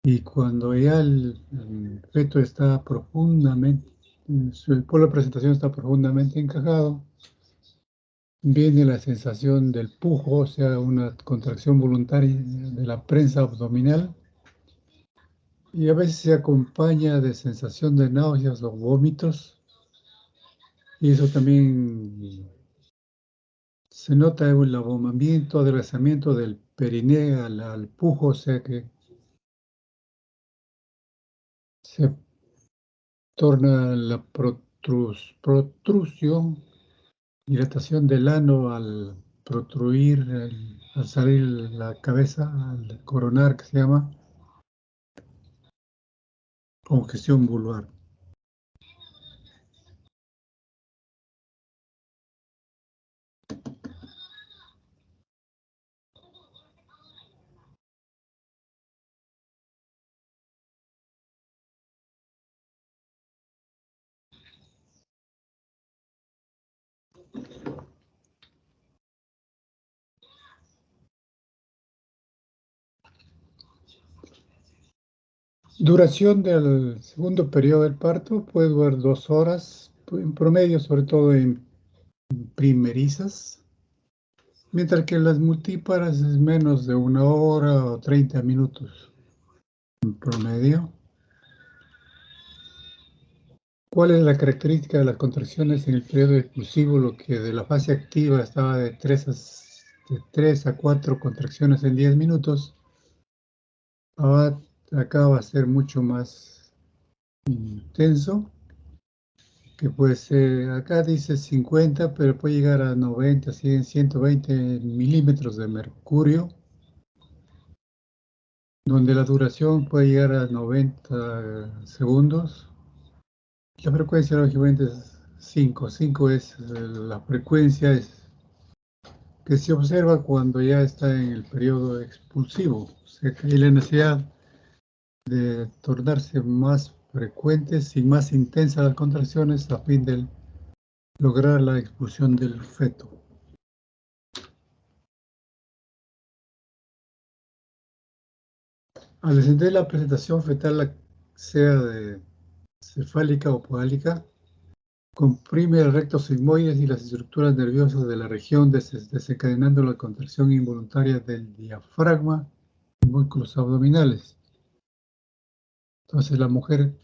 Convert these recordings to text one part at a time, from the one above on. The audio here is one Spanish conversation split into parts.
Y cuando ya el feto está profundamente, el polo de presentación está profundamente encajado, viene la sensación del pujo, o sea, una contracción voluntaria de la prensa abdominal, y a veces se acompaña de sensación de náuseas o vómitos, y eso también se nota el abombamiento, adelgazamiento del perineo al pujo, o sea que se torna la protrusión, dilatación del ano al protruir, al salir la cabeza, al coronar, que se llama congestión vulvar. Duración del segundo periodo del parto puede durar 2 horas, en promedio, sobre todo en primerizas, mientras que las multíparas es menos de 1 hora o 30 minutos en promedio. ¿Cuál es la característica de las contracciones en el periodo expulsivo? Lo que de la fase activa estaba de 3 a 4 contracciones en 10 minutos, acá va a ser mucho más intenso, que puede ser, acá dice 50, pero puede llegar a 90, 100, 120 milímetros de mercurio, donde la duración puede llegar a 90 segundos. La frecuencia lógicamente es 5. 5 es la frecuencia que se observa cuando ya está en el periodo expulsivo. O sea, que hay la necesidad de tornarse más frecuentes y más intensas las contracciones a fin de lograr la expulsión del feto. Al descender la presentación fetal, sea de cefálica o podálica, comprime el recto sigmoides y las estructuras nerviosas de la región, desencadenando la contracción involuntaria del diafragma y músculos abdominales. Entonces la mujer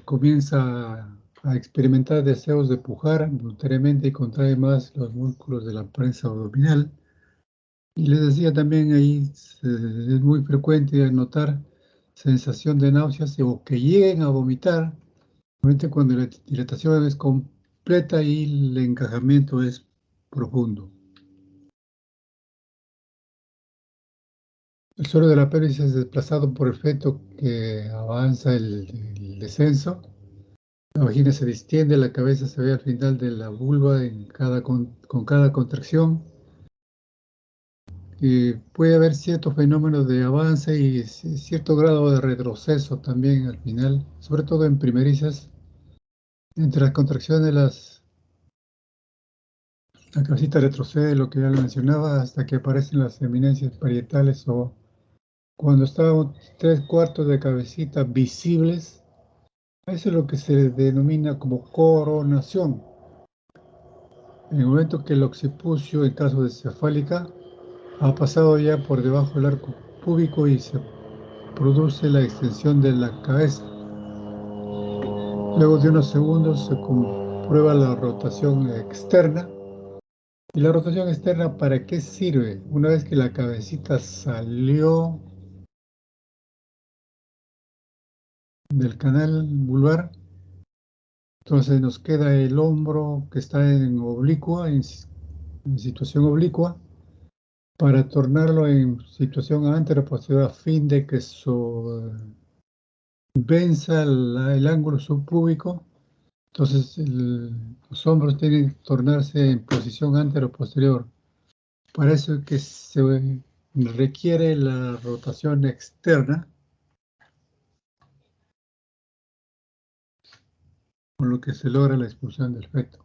comienza a experimentar deseos de pujar involuntariamente y contrae más los músculos de la prensa abdominal. Y les decía también ahí, es muy frecuente notar sensación de náuseas o que lleguen a vomitar, realmente cuando la dilatación es completa y el encajamiento es profundo. El suelo de la pelvis es desplazado por el feto que avanza el descenso. La vagina se distiende, la cabeza se ve al final de la vulva con cada contracción. Y puede haber ciertos fenómenos de avance y cierto grado de retroceso también al final, sobre todo en primerizas. Entre las contracciones, la cabecita retrocede, lo que ya le mencionaba, hasta que aparecen las eminencias parietales o cuando están 3/4 de cabecita visibles. Eso es lo que se denomina como coronación. En el momento que el occipucio, en caso de cefálica, ha pasado ya por debajo del arco púbico y se produce la extensión de la cabeza. Luego de unos segundos se comprueba la rotación externa. ¿Y la rotación externa para qué sirve? Una vez que la cabecita salió del canal vulvar, entonces nos queda el hombro que está en oblicua, en situación oblicua, para tornarlo en situación anteroposterior a fin de que venza el ángulo subpúbico. Entonces los hombros tienen que tornarse en posición anteroposterior. Para eso es que se requiere la rotación externa, con lo que se logra la expulsión del feto.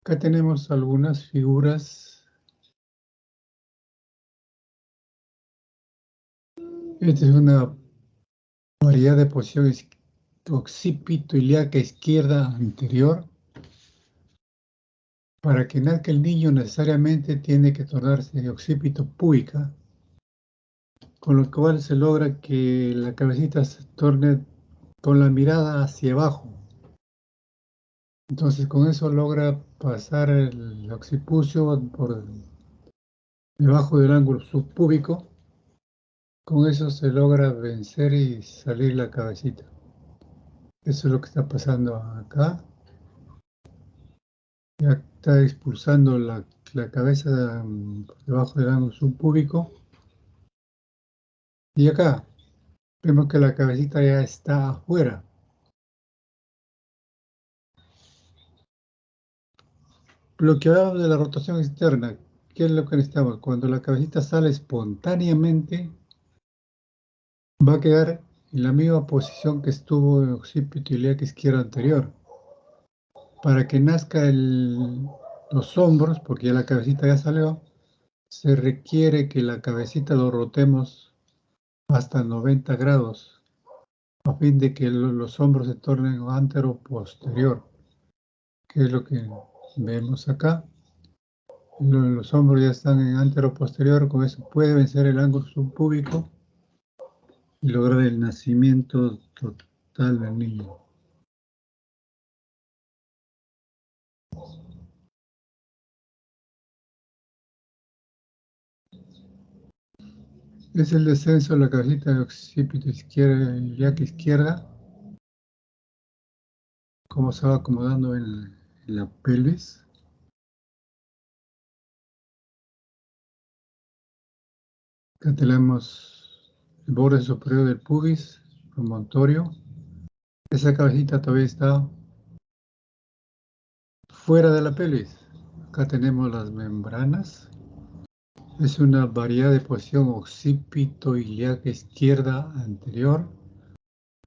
Acá tenemos algunas figuras. Esta es una variedad de posición occipito ilíaca izquierda anterior. Para que nazca el niño necesariamente tiene que tornarse de occipito púbica, con lo cual se logra que la cabecita se torne con la mirada hacia abajo. Entonces con eso logra pasar el occipucio por debajo del ángulo subpúbico. Con eso se logra vencer y salir la cabecita. Eso es lo que está pasando acá. Ya está expulsando la cabeza por debajo del ángulo subpúbico. Y acá vemos que la cabecita ya está afuera. Lo que hablamos de la rotación externa, ¿qué es lo que necesitamos? Cuando la cabecita sale espontáneamente, va a quedar en la misma posición que estuvo en occipito ilíaca izquierda anterior. Para que nazca los hombros, porque ya la cabecita ya salió, se requiere que la cabecita lo rotemos hasta 90 grados, a fin de que los hombros se tornen antero-posterior, que es lo que vemos acá. Los hombros ya están en antero-posterior, con eso puede vencer el ángulo subpúbico y lograr el nacimiento total del niño. Es el descenso de la cabecita de occipito izquierda, ilíaca izquierda, cómo se va acomodando en la pelvis. Acá tenemos el borde superior del pubis, promontorio. Esa cabecita todavía está fuera de la pelvis. Acá tenemos las membranas. Es una variedad de posición occipito ilíaca izquierda anterior,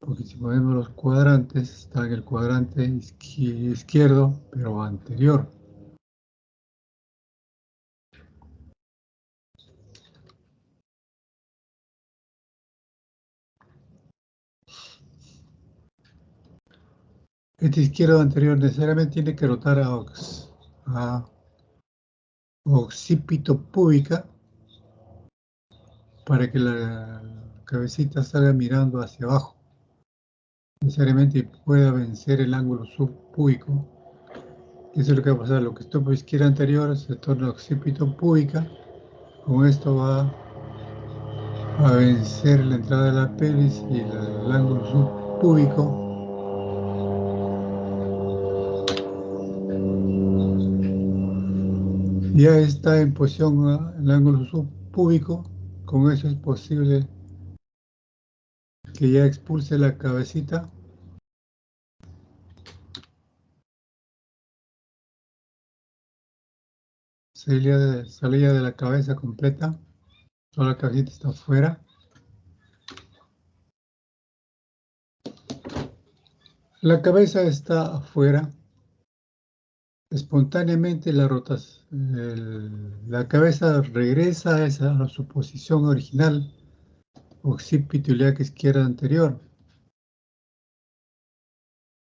porque si ponemos los cuadrantes, está en el cuadrante izquierdo, pero anterior. Este izquierdo anterior necesariamente tiene que rotar a occipito púbica para que la cabecita salga mirando hacia abajo. Necesariamente pueda vencer el ángulo subpúbico. Eso es lo que va a pasar. Lo que estuvo izquierda anterior se torna occipito púbica. Con esto va a vencer la entrada de la pelvis y el ángulo subpúbico. Ya está en posición el ángulo subpúbico. Con eso es posible que ya expulse la cabecita. Salida de la cabeza completa. Solo la cabecita está afuera. La cabeza está afuera. Espontáneamente la cabeza regresa a su posición original, occipito ilíaca izquierda anterior.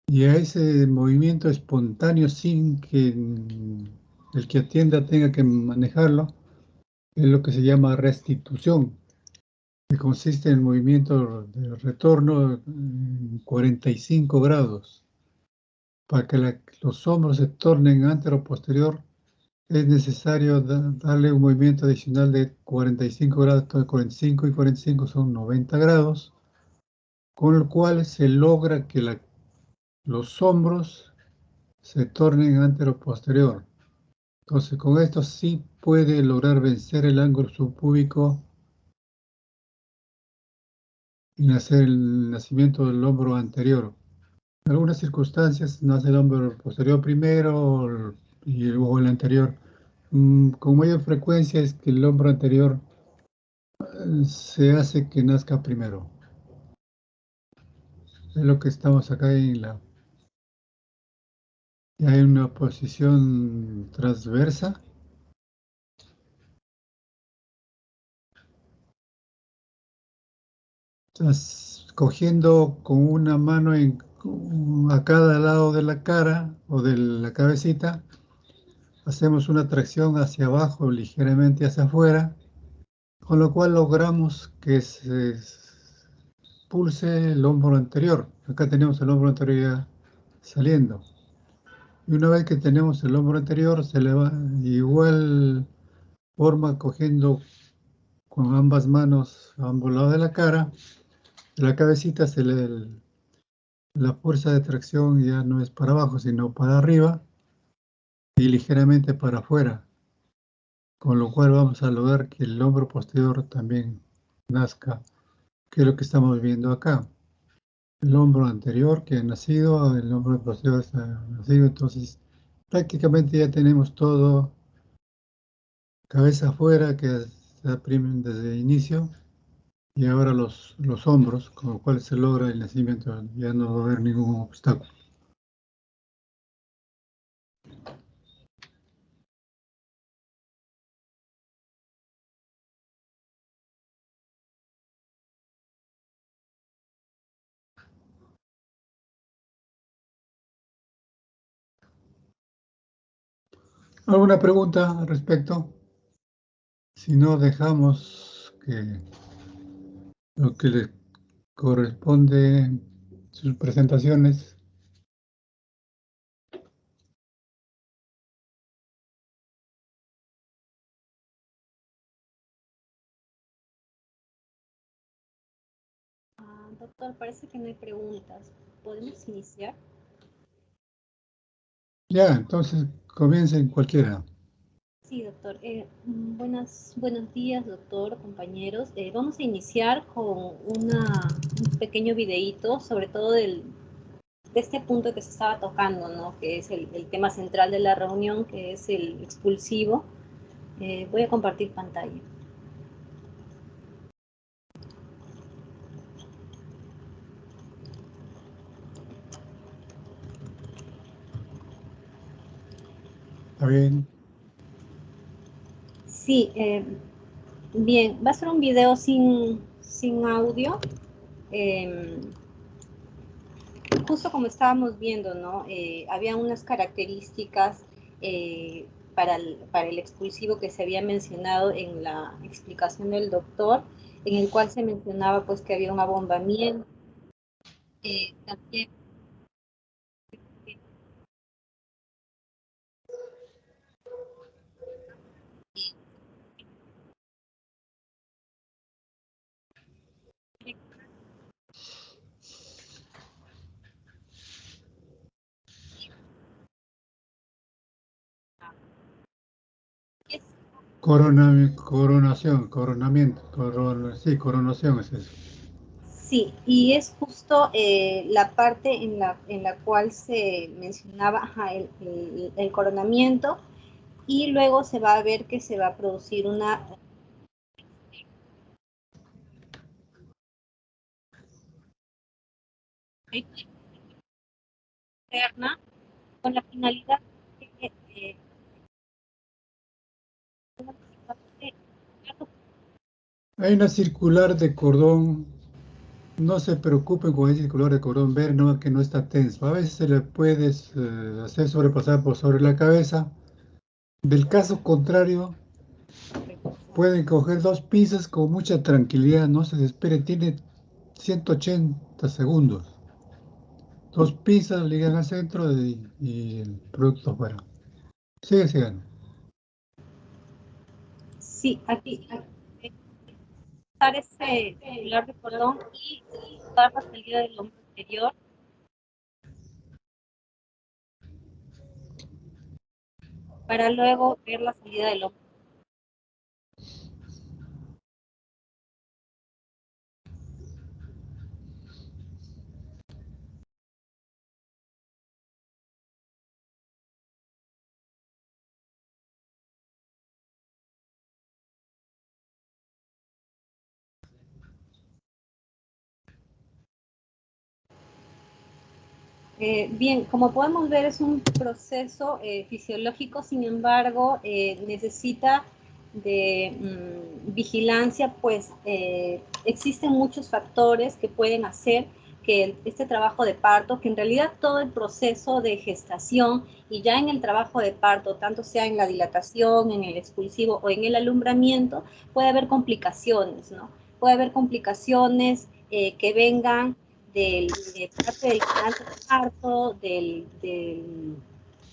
Y a ese movimiento espontáneo sin que el que atienda tenga que manejarlo, es lo que se llama restitución, que consiste en el movimiento de retorno en 45 grados. Para que los hombros se tornen antero-posterior, es necesario darle un movimiento adicional de 45 grados. Entonces 45 y 45 son 90 grados, con el cual se logra que los hombros se tornen antero-posterior. Entonces con esto sí puede lograr vencer el ángulo subpúbico y hacer el nacimiento del hombro anterior. En algunas circunstancias nace el hombro posterior primero y luego el anterior. Con mayor frecuencia es que el hombro anterior se hace que nazca primero. Es lo que estamos acá en la Y hay una posición transversa. Estás cogiendo con una mano a cada lado de la cara o de la cabecita. Hacemos una tracción hacia abajo, ligeramente hacia afuera, con lo cual logramos que se pulse el hombro anterior. Acá tenemos el hombro anterior ya saliendo. Y una vez que tenemos el hombro anterior, se le va igual forma cogiendo con ambas manos a ambos lados de la cara. La cabecita la fuerza de tracción ya no es para abajo, sino para arriba y ligeramente para afuera, con lo cual vamos a lograr que el hombro posterior también nazca, que es lo que estamos viendo acá. El hombro anterior que ha nacido, el hombro posterior está nacido, entonces prácticamente ya tenemos todo cabeza afuera que se primen desde el inicio y ahora los hombros, con lo cual se logra el nacimiento, ya no va a haber ningún obstáculo. ¿Alguna pregunta al respecto? Si no, dejamos que lo que le corresponde sus presentaciones. Doctor, parece que no hay preguntas. ¿Podemos iniciar? Ya, entonces comiencen cualquiera. Sí, doctor. Buenos días, doctor, compañeros. Vamos a iniciar con un pequeño videíto, sobre todo de este punto que se estaba tocando, ¿no? Que es el tema central de la reunión, que es el expulsivo. Voy a compartir pantalla. ¿Está bien? Sí, bien, va a ser un video sin audio. Eh, Justo como estábamos viendo, ¿no? Había unas características para el expulsivo que se había mencionado en la explicación del doctor, en el cual se mencionaba pues que había un abombamiento, también Coronamiento, sí, coronación es eso. sí, y es justo la parte en la cual se mencionaba ajá, el coronamiento y luego se va a ver que se va a producir una externa con la finalidad de Hay una circular de cordón, no se preocupen con el circular de cordón, ver no, que no está tenso. A veces se le puede hacer sobrepasar por sobre la cabeza. Del caso contrario, pueden coger dos pinzas con mucha tranquilidad, no se desesperen, tiene 180 segundos. Dos pinzas ligan al centro y el producto afuera. Sigue, sigan. sí, aquí usar ese celular de cordón y dar la salida del hombro exterior para luego ver la salida del hombro. Bien, como podemos ver es un proceso fisiológico, sin embargo, necesita de vigilancia, pues existen muchos factores que pueden hacer que este trabajo de parto, que en realidad todo el proceso de gestación y ya en el trabajo de parto, tanto sea en la dilatación, en el expulsivo o en el alumbramiento, puede haber complicaciones, ¿no? Puede haber complicaciones que vengan de parte del canal de parto,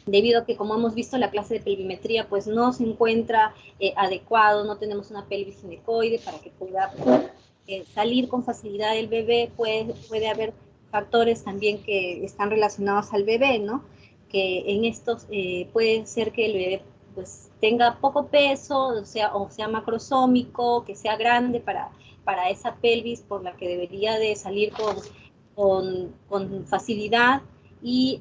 debido a que, como hemos visto, la clase de pelvimetría pues no se encuentra adecuado, no tenemos una pelvis ginecoide para que pueda salir con facilidad el bebé, puede haber factores también que están relacionados al bebé, ¿no? Que en estos puede ser que el bebé pues tenga poco peso, o sea macrosómico, que sea grande para esa pelvis por la que debería de salir con facilidad, y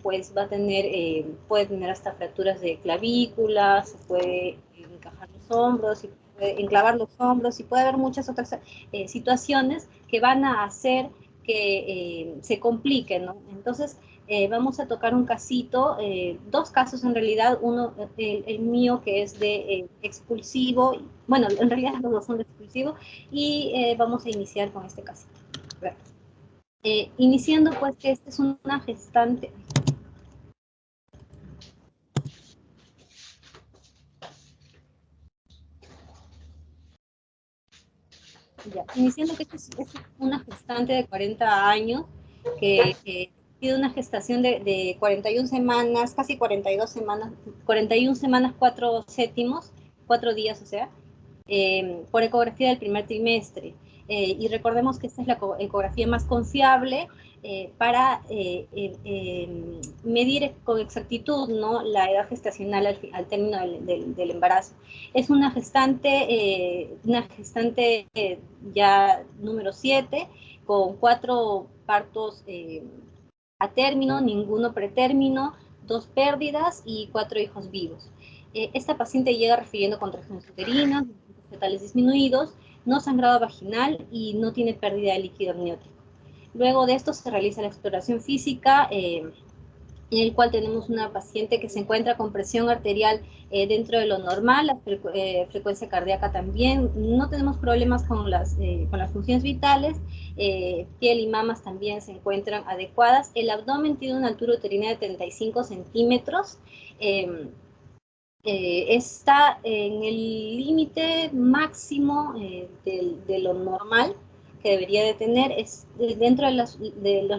pues va a tener, puede tener hasta fracturas de clavícula, se puede encajar los hombros, y puede enclavar los hombros, y puede haber muchas otras situaciones que van a hacer que se compliquen, ¿no? Entonces, vamos a tocar un casito, dos casos en realidad, uno, el mío, que es de expulsivo, bueno, en realidad los dos son de expulsivo, y vamos a iniciar con este casito. Iniciando pues que esta es una gestante. Ya, iniciando que esta es una gestante de 40 años que tiene una gestación de 41 semanas, casi 42 semanas, 41 semanas, 4 séptimos, 4 días, o sea, por ecografía del primer trimestre. Y recordemos que esta es la ecografía más confiable para medir con exactitud, ¿no?, la edad gestacional al término del embarazo. Es una gestante ya número 7, con 4 partos a término, ninguno pretérmino, 2 pérdidas y 4 hijos vivos. Esta paciente llega refiriendo contracciones uterinas, fetales disminuidos, no sangrado vaginal y no tiene pérdida de líquido amniótico. Luego de esto se realiza la exploración física, en el cual tenemos una paciente que se encuentra con presión arterial dentro de lo normal, la frecuencia cardíaca también, no tenemos problemas con las funciones vitales, piel y mamas también se encuentran adecuadas, el abdomen tiene una altura uterina de 35 centímetros, está en el límite máximo de lo normal que debería de tener. Dentro de los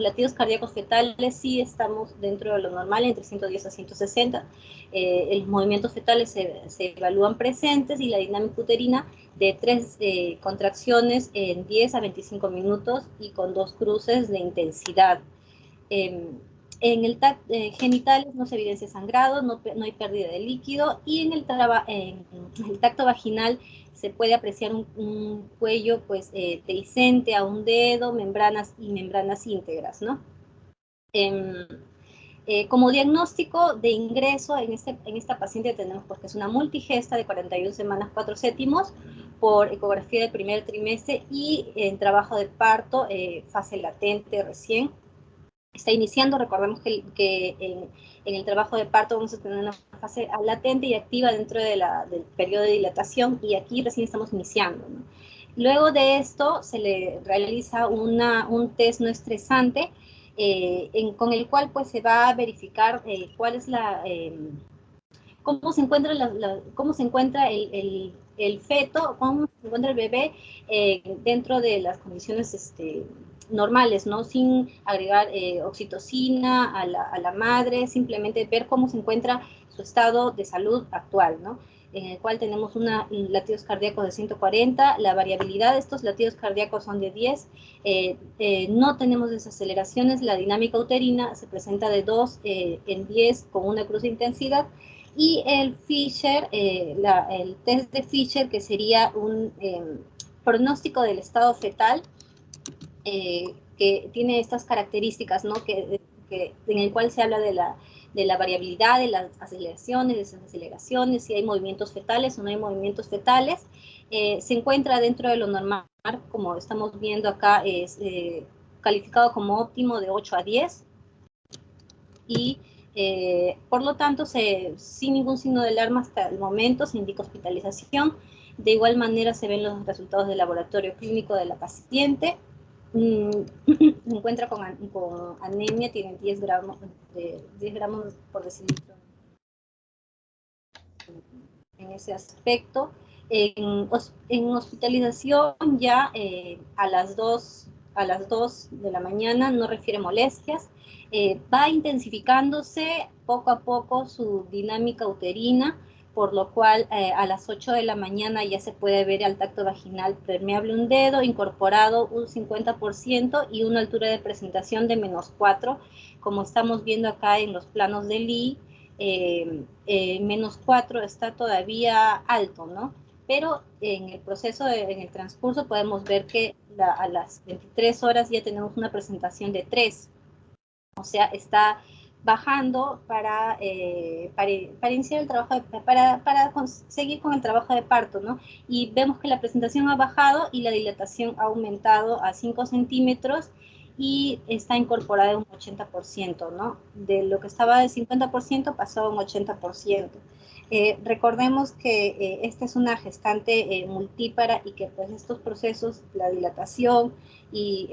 latidos cardíacos fetales sí estamos dentro de lo normal, entre 110 a 160. Los movimientos fetales se evalúan presentes, y la dinámica uterina de 3 contracciones en 10 a 25 minutos y con 2 cruces de intensidad. En el genitales no se evidencia sangrado, no hay pérdida de líquido, y en el tacto vaginal se puede apreciar un cuello pues dehiscente a un dedo, membranas íntegras, ¿no? Como diagnóstico de ingreso en esta paciente tenemos porque es una multigesta de 41 semanas 4 séptimos por ecografía del primer trimestre y en trabajo de parto, fase latente recién. Está iniciando, recordemos que en el trabajo de parto vamos a tener una fase latente y activa dentro del periodo de dilatación, y aquí recién estamos iniciando, ¿no? Luego de esto se le realiza un test no estresante con el cual pues se va a verificar cuál es cómo se encuentra, cómo se encuentra el feto, cómo se encuentra el bebé dentro de las condiciones normales, ¿no? Sin agregar oxitocina a la madre, simplemente ver cómo se encuentra su estado de salud actual, ¿no? En el cual tenemos latidos cardíacos de 140, la variabilidad de estos latidos cardíacos son de 10, no tenemos desaceleraciones, la dinámica uterina se presenta de 2 en 10 con una cruz de intensidad, y el Fisher, el test de Fisher, que sería un pronóstico del estado fetal, que tiene estas características, ¿no? En el cual se habla de la variabilidad, de las aceleraciones, desaceleraciones, si hay movimientos fetales o no hay movimientos fetales. Se encuentra dentro de lo normal, como estamos viendo acá, es calificado como óptimo de 8 a 10. y por lo tanto, sin ningún signo de alarma hasta el momento, se indica hospitalización. De igual manera se ven los resultados del laboratorio clínico de la paciente. Se encuentra con anemia, tiene 10 gramos por decilitro en ese aspecto. En hospitalización ya a las 2 de la mañana no refiere molestias. Va intensificándose poco a poco su dinámica uterina, por lo cual a las 8 de la mañana ya se puede ver al tacto vaginal permeable un dedo, incorporado un 50% y una altura de presentación de -4, como estamos viendo acá en los planos de Lee. -4 está todavía alto, ¿no? Pero en el proceso, en el transcurso, podemos ver que a las 23 horas ya tenemos una presentación de 3. O sea, está bajando para iniciar el trabajo, para seguir con el trabajo de parto, ¿no? Y vemos que la presentación ha bajado y la dilatación ha aumentado a 5 centímetros y está incorporada un 80%, ¿no? De lo que estaba del 50% pasó a un 80%. Recordemos que esta es una gestante multípara y que pues estos procesos, la dilatación y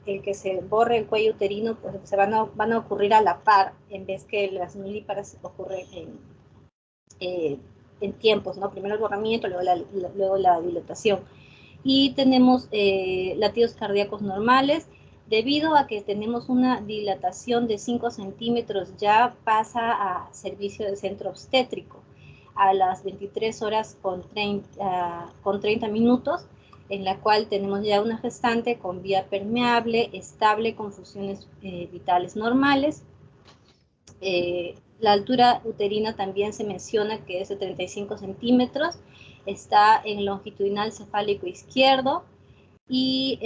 el que se borre el cuello uterino, pues se van a ocurrir a la par, en vez que las nulíparas ocurren en tiempos, ¿no? Primero el borramiento, luego la dilatación. Y tenemos latidos cardíacos normales. Debido a que tenemos una dilatación de 5 centímetros, ya pasa a servicio de centro obstétrico a las 23 horas con 30 minutos, en la cual tenemos ya una gestante con vía permeable, estable, con funciones vitales normales. La altura uterina también se menciona que es de 35 centímetros, está en longitudinal cefálico izquierdo, y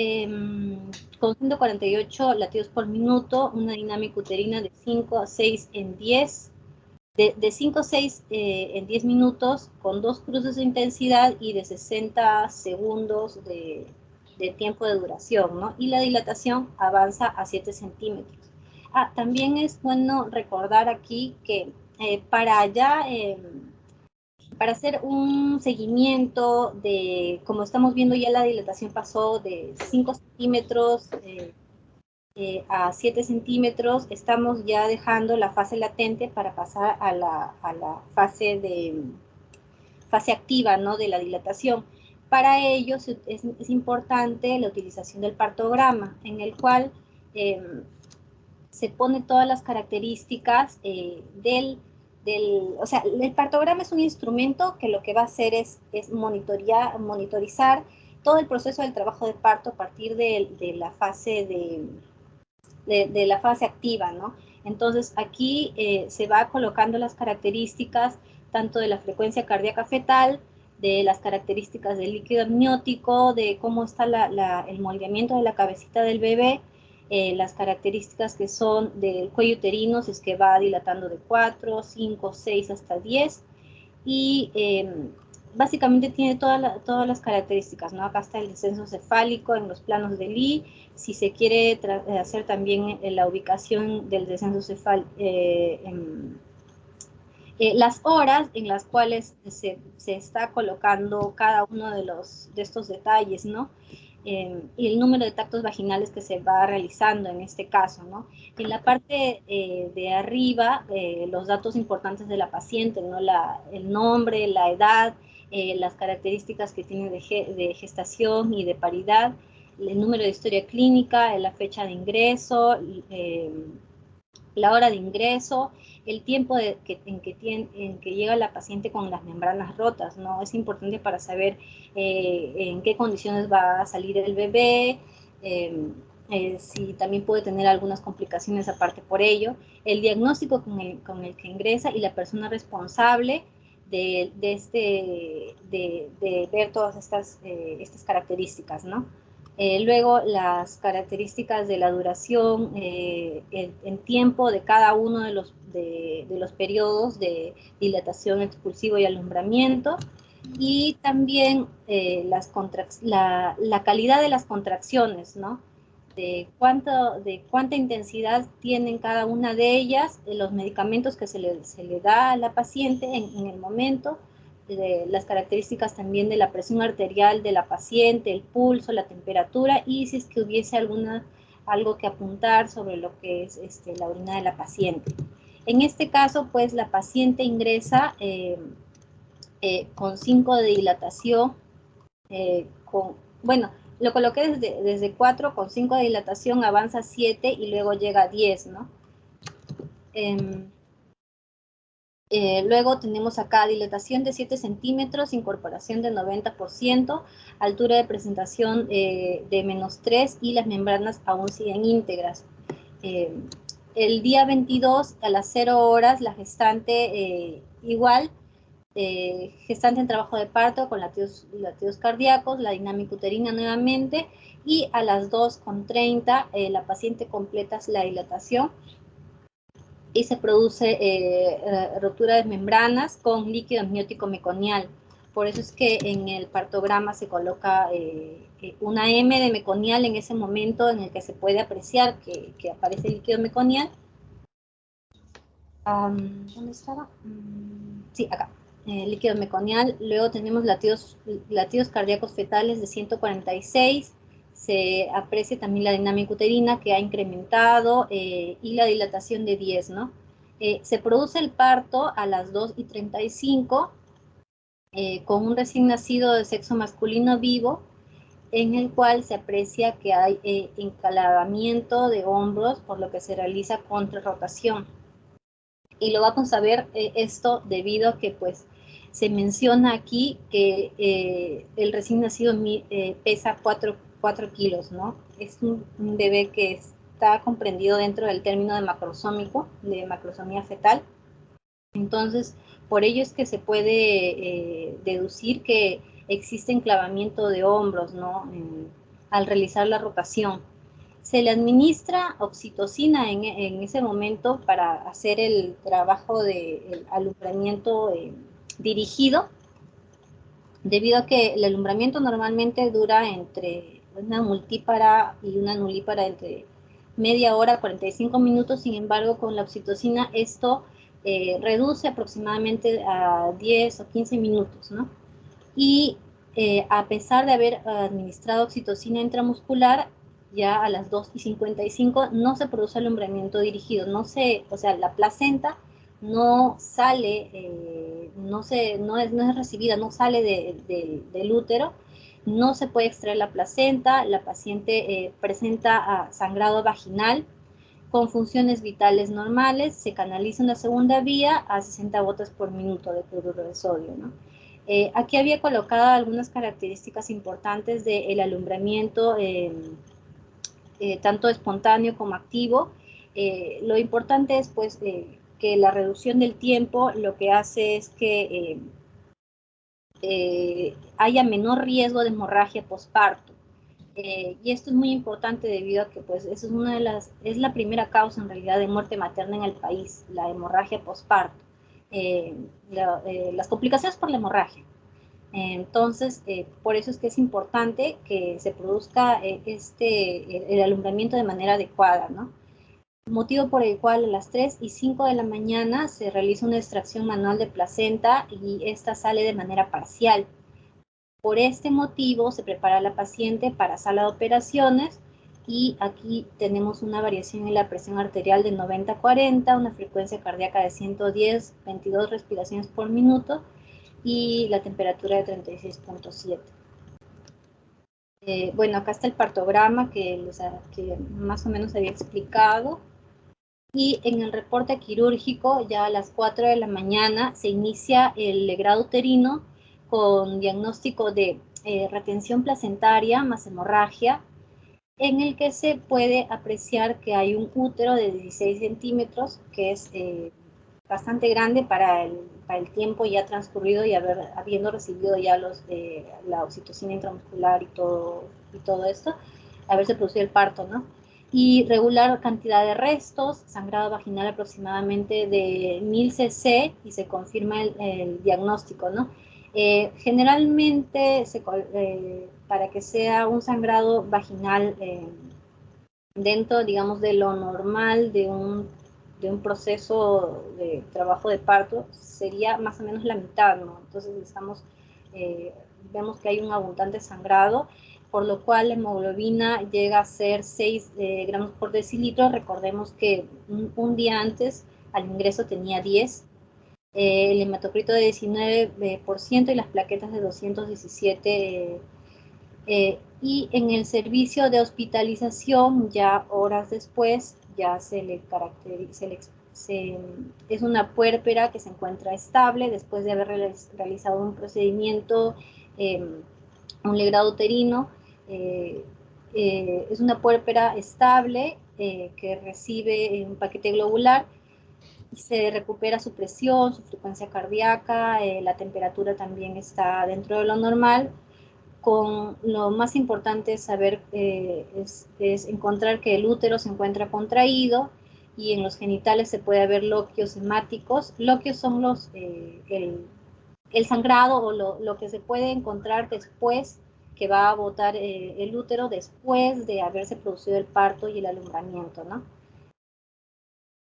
con 148 latidos por minuto, una dinámica uterina de 5 a 6 en 10, de 5 a 6 en 10 minutos, con 2 cruces de intensidad y de 60 segundos de tiempo de duración, ¿no? Y la dilatación avanza a 7 centímetros. También es bueno recordar aquí que para hacer un seguimiento de, como estamos viendo ya la dilatación pasó de 5 centímetros a 7 centímetros, estamos ya dejando la fase latente para pasar a la fase activa, ¿no? De la dilatación. Para ello es importante la utilización del partograma, en el cual se pone todas las características o sea, el partograma es un instrumento que lo que va a hacer es monitorizar todo el proceso del trabajo de parto a partir de la fase de la fase activa, ¿no? Entonces aquí se va colocando las características tanto de la frecuencia cardíaca fetal, de las características del líquido amniótico, de cómo está el moldeamiento de la cabecita del bebé, las características que son del cuello uterino, si es que va dilatando de 4, 5, 6 hasta 10, y básicamente tiene todas las características, ¿no? Acá está el descenso cefálico en los planos de Lee, si se quiere hacer también la ubicación del descenso cefálico, las horas en las cuales se está colocando cada uno de estos detalles, ¿no? Y el número de tactos vaginales que se va realizando en este caso, ¿no? En la parte de arriba, los datos importantes de la paciente, ¿no? El nombre, la edad, las características que tiene de gestación y de paridad, el número de historia clínica, la fecha de ingreso, la hora de ingreso, el tiempo en que llega la paciente con las membranas rotas, ¿no? Es importante para saber en qué condiciones va a salir el bebé, si también puede tener algunas complicaciones aparte por ello, el diagnóstico con el que ingresa y la persona responsable de ver todas estas características, ¿no? Luego las características de la duración en tiempo de cada uno de los periodos de dilatación, expulsivo y alumbramiento, y también la calidad de las contracciones, ¿no? de cuánta intensidad tienen cada una de ellas, los medicamentos que se le da a la paciente en el momento, de las características también de la presión arterial de la paciente, el pulso, la temperatura, y si es que hubiese algo que apuntar sobre lo que es la orina de la paciente. En este caso, pues la paciente ingresa con 5 de dilatación, bueno, lo coloqué desde 4, con 5 de dilatación avanza a 7 y luego llega a 10, ¿no? Luego tenemos acá dilatación de 7 centímetros, incorporación de 90%, altura de presentación de -3 y las membranas aún siguen íntegras. El día 22 a las 0 horas la gestante igual, gestante en trabajo de parto con latidos cardíacos, la dinámica uterina nuevamente, y a las 2:30 la paciente completa la dilatación y se produce rotura de membranas con líquido amniótico meconial. Por eso es que en el partograma se coloca una M de meconial en ese momento en el que se puede apreciar que aparece líquido meconial. ¿Dónde estaba? Sí, acá. Líquido meconial. Luego tenemos latidos cardíacos fetales de 146. Se aprecia también la dinámica uterina que ha incrementado y la dilatación de 10, ¿no? Se produce el parto a las 2:35 con un recién nacido de sexo masculino vivo, en el cual se aprecia que hay encalabamiento de hombros, por lo que se realiza contrarrotación. Y lo vamos a ver esto debido a que pues se menciona aquí que el recién nacido pesa 4 kilos, ¿no? Es un bebé que está comprendido dentro del término de macrosómico, de macrosomía fetal. Entonces, por ello es que se puede deducir que existe enclavamiento de hombros, ¿no? Al realizar la rotación. Se le administra oxitocina en ese momento para hacer el trabajo de alumbramiento dirigido, debido a que el alumbramiento normalmente dura entre una multípara y una nulípara entre media hora, 45 minutos. Sin embargo, con la oxitocina esto reduce aproximadamente a 10 o 15 minutos, ¿no? Y a pesar de haber administrado oxitocina intramuscular, ya a las 2:55 no se produce alumbramiento dirigido, o sea, la placenta no sale, no es recibida, no sale del útero, no se puede extraer la placenta, la paciente presenta sangrado vaginal con funciones vitales normales, se canaliza una segunda vía a 60 gotas por minuto de cloruro de sodio, ¿no? Aquí había colocado algunas características importantes del alumbramiento, tanto espontáneo como activo. Lo importante es pues que la reducción del tiempo lo que hace es que haya menor riesgo de hemorragia posparto. Y esto es muy importante debido a que pues eso es la primera causa en realidad de muerte materna en el país, la hemorragia posparto, las complicaciones por la hemorragia. Entonces, por eso es que es importante que se produzca el alumbramiento de manera adecuada, ¿no? Motivo por el cual a las 3:05 de la mañana se realiza una extracción manual de placenta y esta sale de manera parcial. Por este motivo se prepara a la paciente para sala de operaciones y aquí tenemos una variación en la presión arterial de 90-40, una frecuencia cardíaca de 110, 22 respiraciones por minuto y la temperatura de 36.7. Bueno, acá está el partograma que más o menos había explicado. Y en el reporte quirúrgico, ya a las 4 de la mañana, se inicia el legrado uterino con diagnóstico de retención placentaria más hemorragia, en el que se puede apreciar que hay un útero de 16 centímetros, que es bastante grande para el tiempo ya transcurrido y habiendo recibido ya la oxitocina intramuscular y todo esto, haberse producido el parto, ¿no? Y regular cantidad de restos, sangrado vaginal aproximadamente de 1000 cc y se confirma el diagnóstico, ¿no? Generalmente, para que sea un sangrado vaginal dentro, digamos, de lo normal de un proceso de trabajo de parto, sería más o menos la mitad, ¿no? Entonces eh, vemos que hay un abundante sangrado, por lo cual la hemoglobina llega a ser 6 gramos por decilitro. Recordemos que un día antes al ingreso tenía 10, el hematocrito de 19% y las plaquetas de 217. Y en el servicio de hospitalización, ya horas después, ya se le caracteriza, es una puérpera que se encuentra estable después de haber realizado un procedimiento, eh, un legrado uterino. eh, es una puérpera estable que recibe un paquete globular y se recupera su presión, su frecuencia cardíaca, la temperatura también está dentro de lo normal. Con lo más importante es saber, es encontrar que el útero se encuentra contraído y en los genitales se puede ver loquios hemáticos. Loquios son el sangrado o lo que se puede encontrar después que va a botar el útero después de haberse producido el parto y el alumbramiento, ¿no?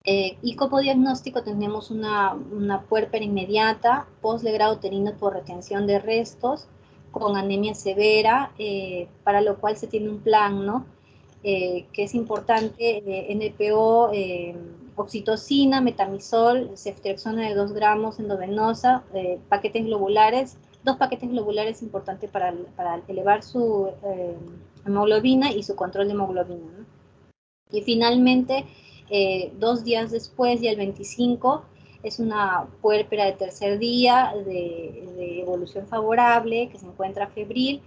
Y como diagnóstico tenemos una puérpera inmediata, post-legrado uterino por retención de restos, con anemia severa, para lo cual se tiene un plan, ¿no? Que es importante, NPO, oxitocina, metamizol, ceftriaxona de 2 gramos endovenosa, paquetes globulares, 2 paquetes globulares importantes para elevar su hemoglobina y su control de hemoglobina, ¿no? Y finalmente, 2 días después, ya el 25, es una puérpera de tercer día de evolución favorable, que se encuentra febril,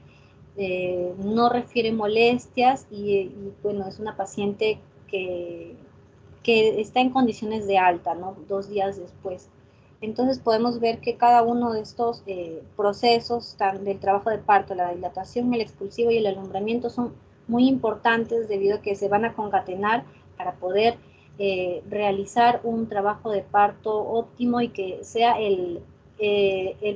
no refiere molestias y, bueno, es una paciente que, que está en condiciones de alta, ¿no? 2 días después. Entonces podemos ver que cada uno de estos procesos del trabajo de parto, la dilatación, el expulsivo y el alumbramiento son muy importantes debido a que se van a concatenar para poder realizar un trabajo de parto óptimo y que sea el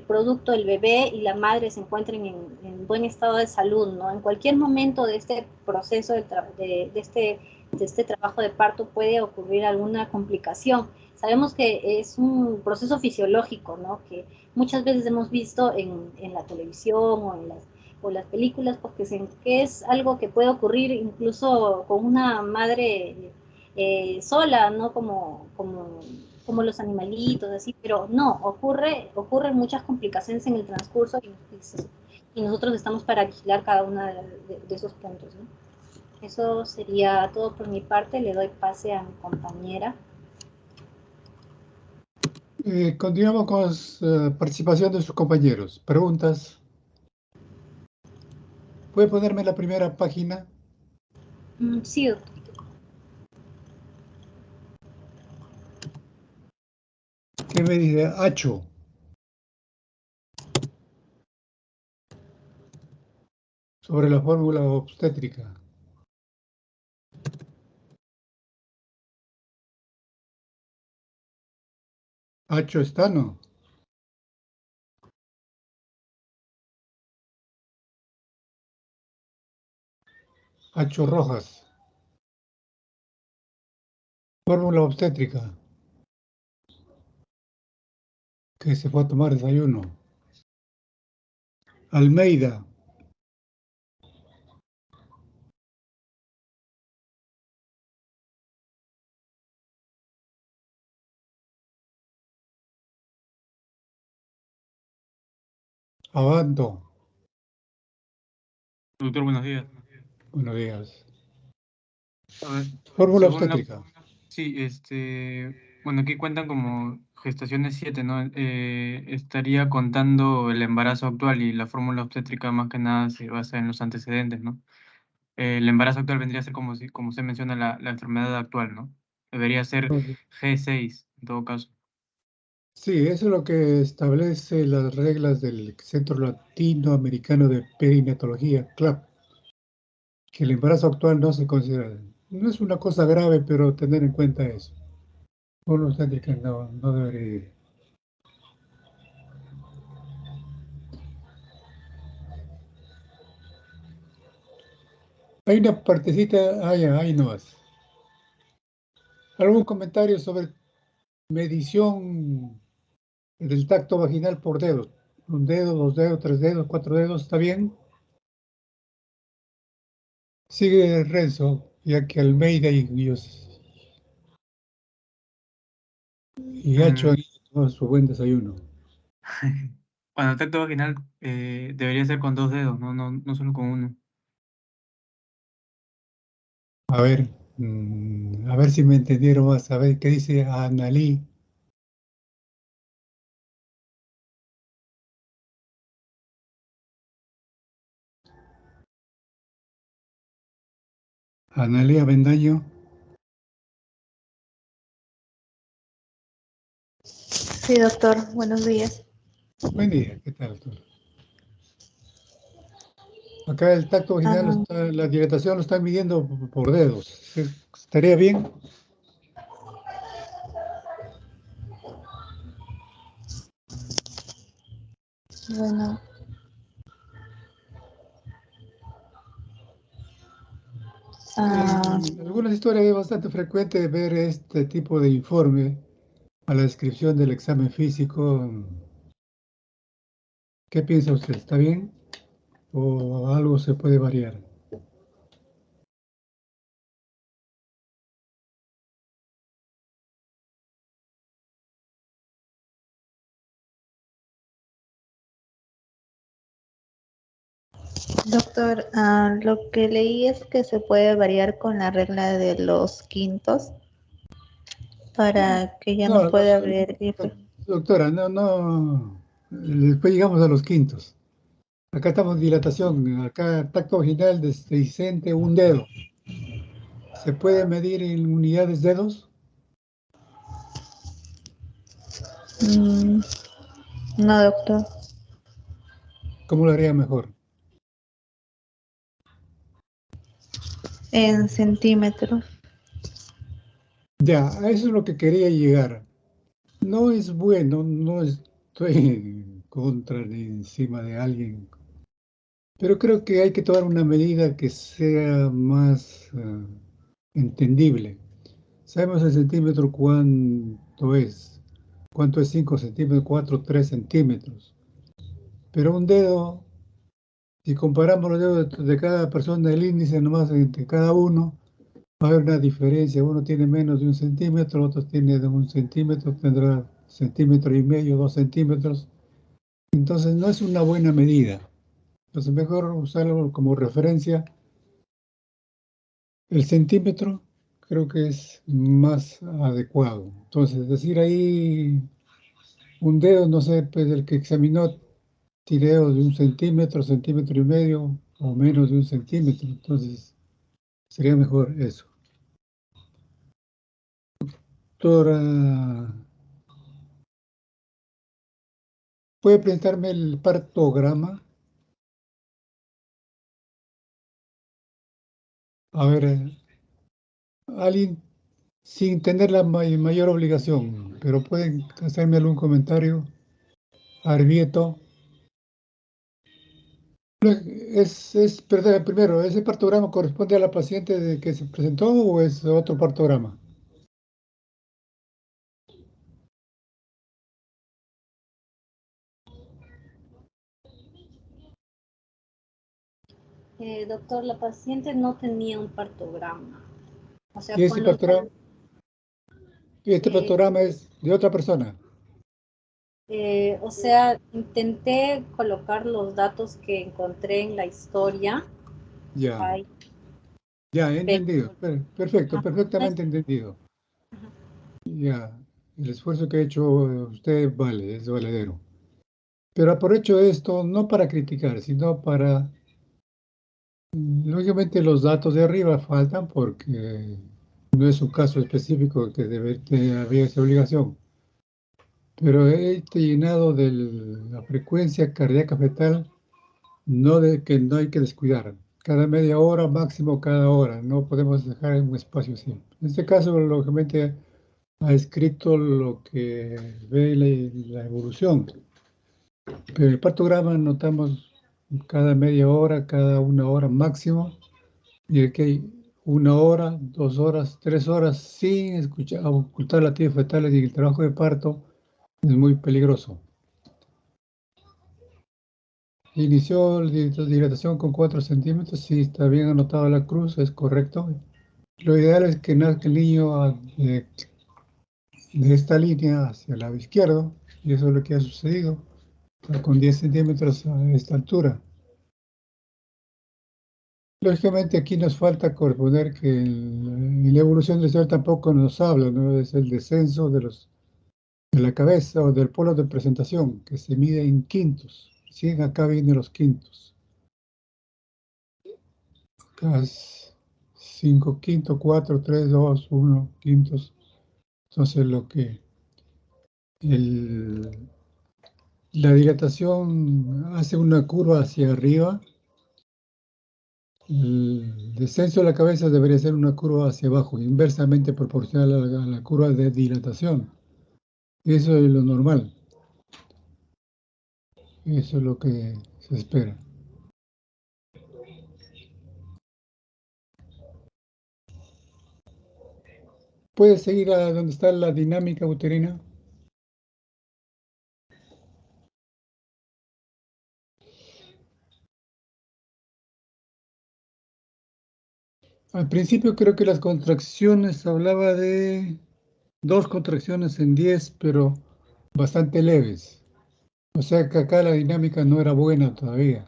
producto, el bebé y la madre se encuentren en buen estado de salud, ¿no? En cualquier momento de este proceso de este trabajo de parto puede ocurrir alguna complicación. Sabemos que es un proceso fisiológico, ¿no? Que muchas veces hemos visto en la televisión o las películas, porque que es algo que puede ocurrir incluso con una madre sola, ¿no? Como los animalitos, así, pero no, ocurren muchas complicaciones en el transcurso y nosotros estamos para vigilar cada uno de esos puntos, ¿no? Eso sería todo por mi parte. Le doy pase a mi compañera. Continuamos con la participación de sus compañeros. Preguntas. ¿Puede ponerme la primera página? Sí, doctor. ¿Qué me dice? Hacho. Sobre la fórmula obstétrica. Hacho Estano. Hacho Rojas. Fórmula obstétrica. Que se fue a tomar desayuno. Almeida. Abando. Doctor, buenos días. Buenos días. A ver, Fórmula según la... obstétrica. Sí, bueno, aquí cuentan como gestaciones 7, ¿no? Estaría contando el embarazo actual y la fórmula obstétrica más que nada se basa en los antecedentes, ¿no? El embarazo actual vendría a ser como, como se menciona la enfermedad actual, ¿no? Debería ser G6, en todo caso. Sí, eso es lo que establece las reglas del Centro Latinoamericano de Perinatología, CLAP, que el embarazo actual no se considera. No es una cosa grave, pero tener en cuenta eso. Fórmula obstétrica no debería ir. Hay una partecita, ahí no es. ¿Algún comentario sobre medición del tacto vaginal por dedos? Un dedo, dos dedos, tres dedos, cuatro dedos, ¿está bien? Sigue Renzo, ya que Almeida y Gacho han Mm, tomado su buen desayuno. Bueno, el tacto vaginal debería ser con dos dedos, no solo con uno. A ver si me entendieron más. A ver qué dice Analí. Analí Avendaño. Sí, doctor, buenos días. Buen día, ¿qué tal, doctor? Acá el tacto vaginal, Ah, la dilatación lo están midiendo por dedos. ¿Estaría bien? bueno, ah, En algunas historias es bastante frecuente ver este tipo de informe a la descripción del examen físico. ¿Qué piensa usted? ¿Está bien? ¿O algo se puede variar? doctor, lo que leí es que se puede variar con la regla de los quintos para que ya no No, pueda haber. doctora, después llegamos a los quintos. Acá estamos en dilatación, acá tacto vaginal dehiscente, un dedo. ¿Se puede medir en unidades dedos? Mm, no, doctor, ¿Cómo lo haría mejor? en centímetros. Ya, a eso es lo que quería llegar. No es bueno, no estoy en contra ni encima de alguien, pero creo que hay que tomar una medida que sea más entendible. Sabemos el centímetro cuánto es 5 centímetros, 4, 3 centímetros, pero un dedo, si comparamos los dedos de cada persona, el índice nomás entre cada uno, va a haber una diferencia. Uno tiene menos de un centímetro, otro tiene de un centímetro, tendrá centímetro y medio, 2 centímetros. Entonces no es una buena medida. Entonces mejor usarlo como referencia. El centímetro creo que es más adecuado. Entonces decir ahí un dedo, no sé, pues el que examinó tireo de un centímetro, centímetro y medio o menos de un centímetro. Entonces sería mejor eso. Doctora, ¿puede presentarme el partograma? A ver, alguien sin tener la mayor obligación, pero pueden hacerme algún comentario. Arbieto. Perdón, primero, ¿ese partograma corresponde a la paciente de que se presentó o es otro partograma? Doctor, la paciente no tenía un partograma. O sea, Y fue ese en los partograma, y este eh, partograma es de otra persona. o sea, intenté colocar los datos que encontré en la historia. Ya, Ahí, ya, he pero entendido. Perfecto, ajá, no es- perfectamente entendido. ajá. Ya, el esfuerzo que ha hecho usted vale, es valedero. Pero aprovecho esto no para criticar, sino para, lógicamente los datos de arriba faltan porque no es un caso específico que debe había esa obligación. Pero he llenado de la frecuencia cardíaca fetal, no de que no hay que descuidar. Cada media hora, máximo cada hora. No podemos dejar un espacio así. En este caso, lógicamente, ha escrito lo que ve la evolución. Pero el partograma notamos cada media hora, cada una hora máximo. Y aquí hay 1 hora, 2 horas, 3 horas sin escuchar, ocultar la actividad fetal y el trabajo de parto es muy peligroso. Inició la dilatación con 4 centímetros, sí, está bien anotada la cruz, es correcto. Lo ideal es que nazca el niño de esta línea hacia el lado izquierdo, y eso es lo que ha sucedido, está con 10 centímetros a esta altura. Lógicamente aquí nos falta corresponder que en la evolución del ser tampoco nos habla, ¿no? Es el descenso de la cabeza o del polo de presentación, que se mide en quintos. Sí, acá vienen los quintos. Acá es 5 quintos, 4, 3, 2, 1 quintos. Entonces la dilatación hace una curva hacia arriba. El descenso de la cabeza debería ser una curva hacia abajo, inversamente proporcional a la curva de dilatación. Eso es lo normal. Eso es lo que se espera. ¿Puedes seguir a donde está la dinámica uterina? Al principio creo que las contracciones, hablaba de 2 contracciones en 10, pero bastante leves. O sea que acá la dinámica no era buena todavía.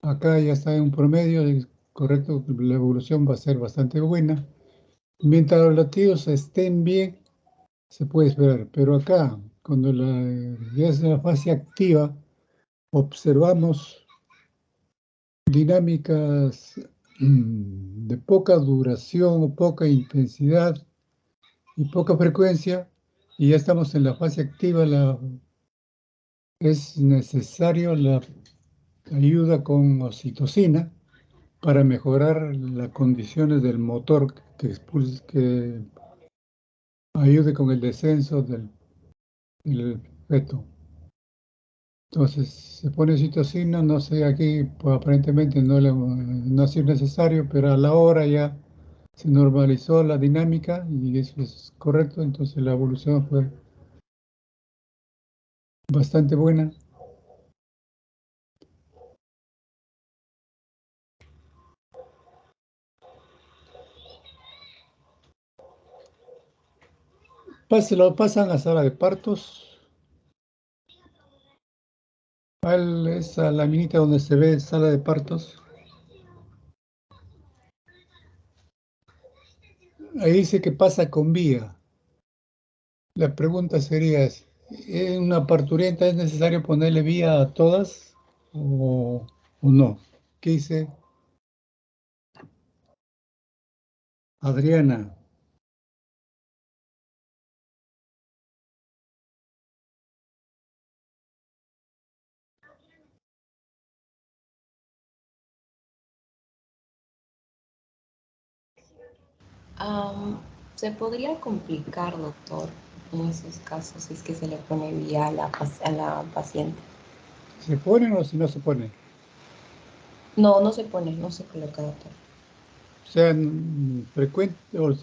Acá ya está en un promedio, es correcto, la evolución va a ser bastante buena. Mientras los latidos estén bien, se puede esperar. Pero acá, cuando ya es la fase activa, observamos dinámicas de poca duración o poca intensidad y poca frecuencia, y ya estamos en la fase activa, es necesario la ayuda con oxitocina para mejorar las condiciones del motor que ayude con el descenso del feto. Entonces, se pone oxitocina, no sé, aquí pues, aparentemente no ha sido necesario, pero a la hora ya se normalizó la dinámica y eso es correcto, entonces la evolución fue bastante buena. Lo pasan a sala de partos. Esa laminita donde se ve sala de partos. Ahí dice que pasa con vía. La pregunta sería, ¿en una parturienta es necesario ponerle vía a todas o no? ¿Qué dice Adriana? Se podría complicar, doctor, en esos casos, si es que se le pone vía a la paciente. ¿Se ponen o si no se ponen? No, no se pone, no se coloca, doctor. O sea,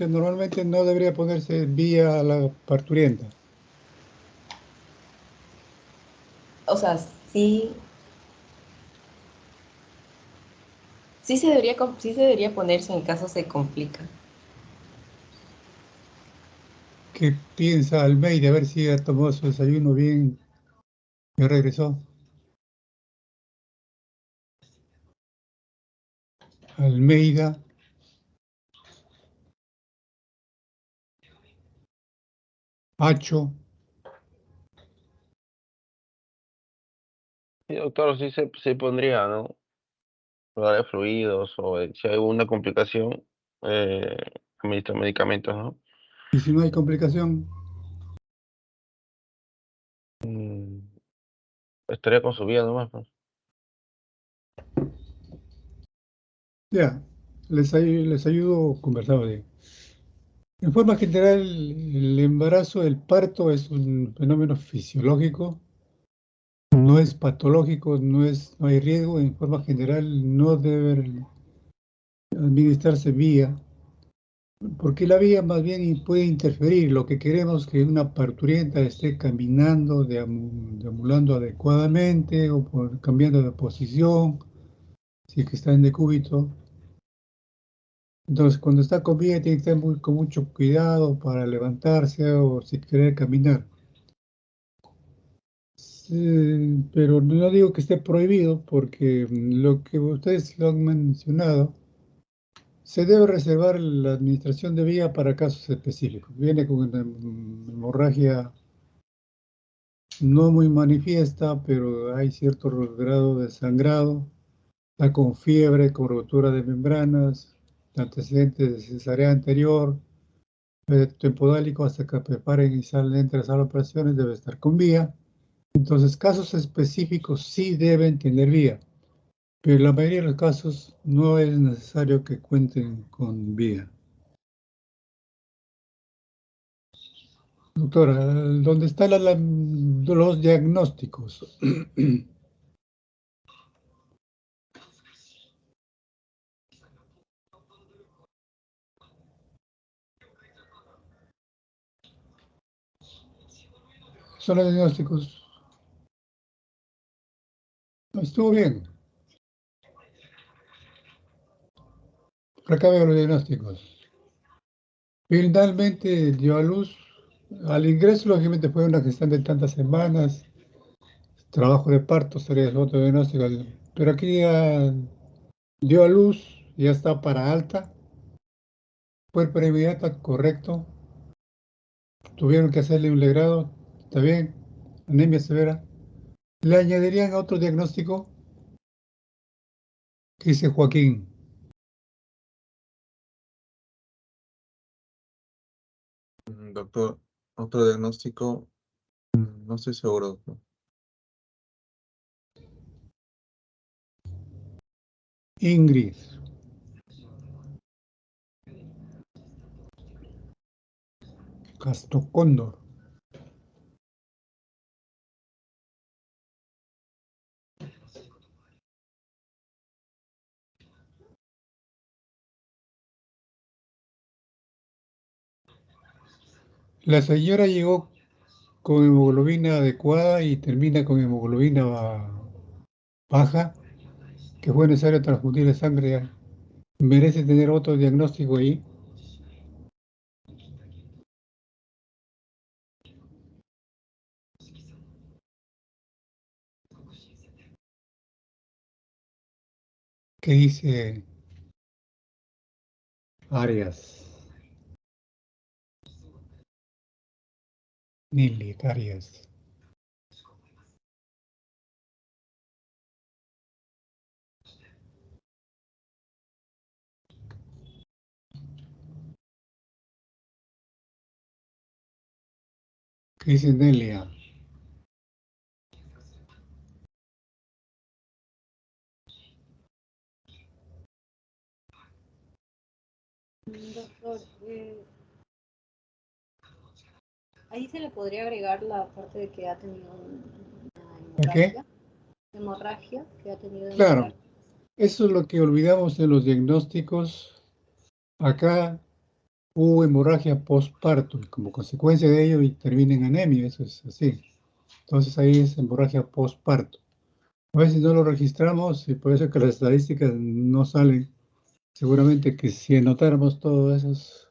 normalmente no debería ponerse vía a la parturienta. O sea, sí sí se debería ponerse en caso se complica. ¿Qué piensa Almeida? A ver si ya tomó su desayuno bien y regresó. Almeida. Hacho. Sí, doctor, sí se pondría, ¿no? Darle fluidos o si hay alguna complicación, eh, administrar medicamentos, ¿no? Y si no hay complicación, Mm, estaría con su vida nomás, pues. ya, les ayudo conversando bien. En forma general, el embarazo, el parto es un fenómeno fisiológico, no es patológico, no hay riesgo. En forma general, no debe haber administrarse vía, porque la vía más bien puede interferir. Lo que queremos es que una parturienta esté caminando, deambulando adecuadamente o cambiando de posición, si es que está en decúbito. Entonces, cuando está con vía, tiene que estar con mucho cuidado para levantarse o si quiere caminar. Sí, pero no digo que esté prohibido, porque lo que ustedes lo han mencionado, se debe reservar la administración de vía para casos específicos. Viene con una hemorragia no muy manifiesta, pero hay cierto grado de sangrado, está con fiebre, con rotura de membranas, antecedentes de cesárea anterior, tempodálico hasta que preparen y salen entre las operaciones, debe estar con vía. Entonces, casos específicos sí deben tener vía, pero en la mayoría de los casos no es necesario que cuenten con vía. Doctora, ¿dónde están los diagnósticos? Son los diagnósticos. Estuvo bien. Recabe los diagnósticos. Finalmente dio a luz. Al ingreso, lógicamente, fue una gestación de tantas semanas. Trabajo de parto sería el otro diagnóstico. Pero aquí ya dio a luz, ya está para alta. Cuerpo inmediata, correcto. Tuvieron que hacerle un legrado. Está bien. Anemia severa. ¿Le añadirían otro diagnóstico? ¿Qué dice Joaquín? Doctor, otro diagnóstico, no estoy seguro, doctor. Ingrid. Castrocóndor. La señora llegó con hemoglobina adecuada y termina con hemoglobina baja, que fue necesario transfundirle sangre. ¿Merece tener otro diagnóstico ahí? ¿Qué dice Arias? Nili, Arias. ¿Qué dice Nelia? Doctor, ahí se le podría agregar la parte de que ha tenido una ¿Qué? hemorragia, que ha tenido Claro, hemorragia. eso es lo que olvidamos en los diagnósticos. Acá hubo hemorragia postparto y como consecuencia de ello y termina en anemia, eso es así. Entonces ahí es hemorragia postparto. A veces no lo registramos y por eso es que las estadísticas no salen. Seguramente que si anotáramos todos esos,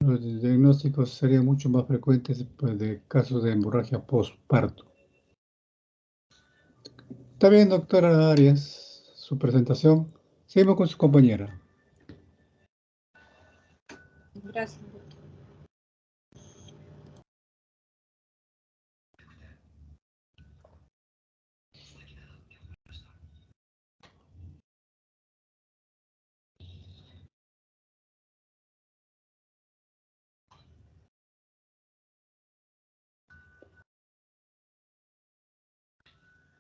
los diagnósticos serían mucho más frecuentes pues, de casos de hemorragia postparto. Está bien, doctora Arias, su presentación. Seguimos con su compañera. Gracias, doctor.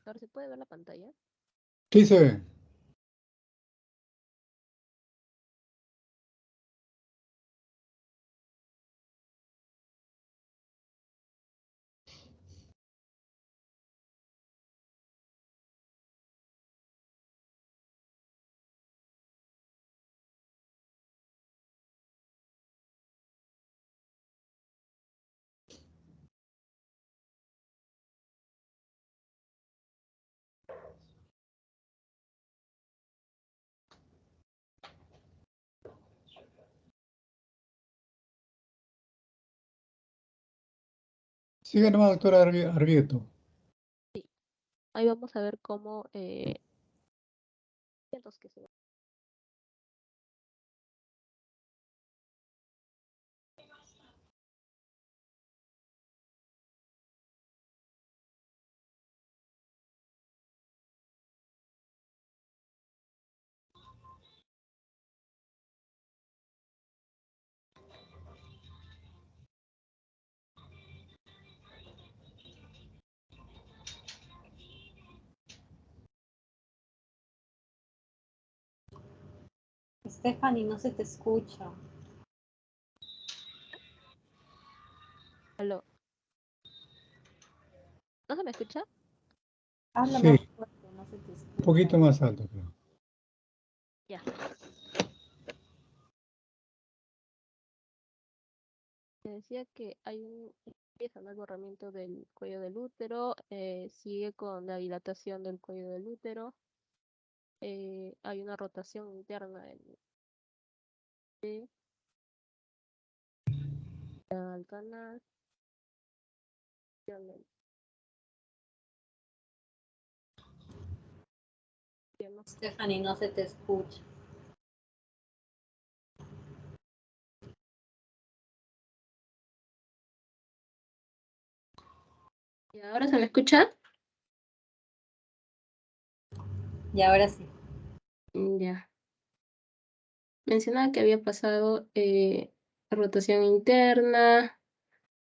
Doctor, ¿se puede ver la pantalla? Sí, se ve. Sigue nomás, doctora Arrieto. Ahí vamos a ver cómo los que se Stephanie, no se te escucha. Aló. ¿No se me escucha? Habla Sí, más fuerte, no se te un escucha. poquito más alto, creo. Ya. Te decía que empieza, ¿no? El borramiento del cuello del útero, sigue con la dilatación del cuello del útero, hay una rotación interna al canal. Stephanie, no se te escucha. ¿Y ahora se me escucha? Y ahora sí. Ya. Mencionaba que había pasado rotación interna,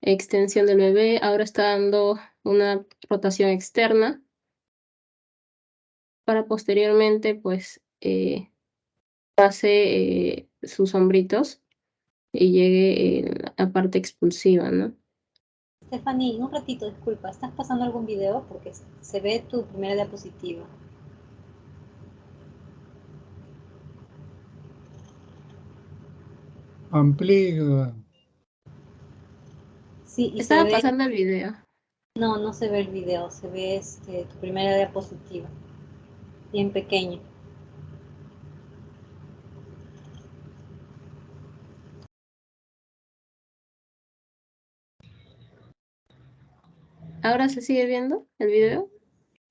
extensión del bebé, ahora está dando una rotación externa para posteriormente pues pase sus hombritos y llegue la parte expulsiva, ¿no? Stephanie, un ratito, disculpa, ¿estás pasando algún video? Porque se ve tu primera diapositiva. Amplía. Sí, y se Estaba ve, pasando el video. no se ve el video, se ve tu primera diapositiva, bien pequeño. ¿Ahora se sigue viendo el video?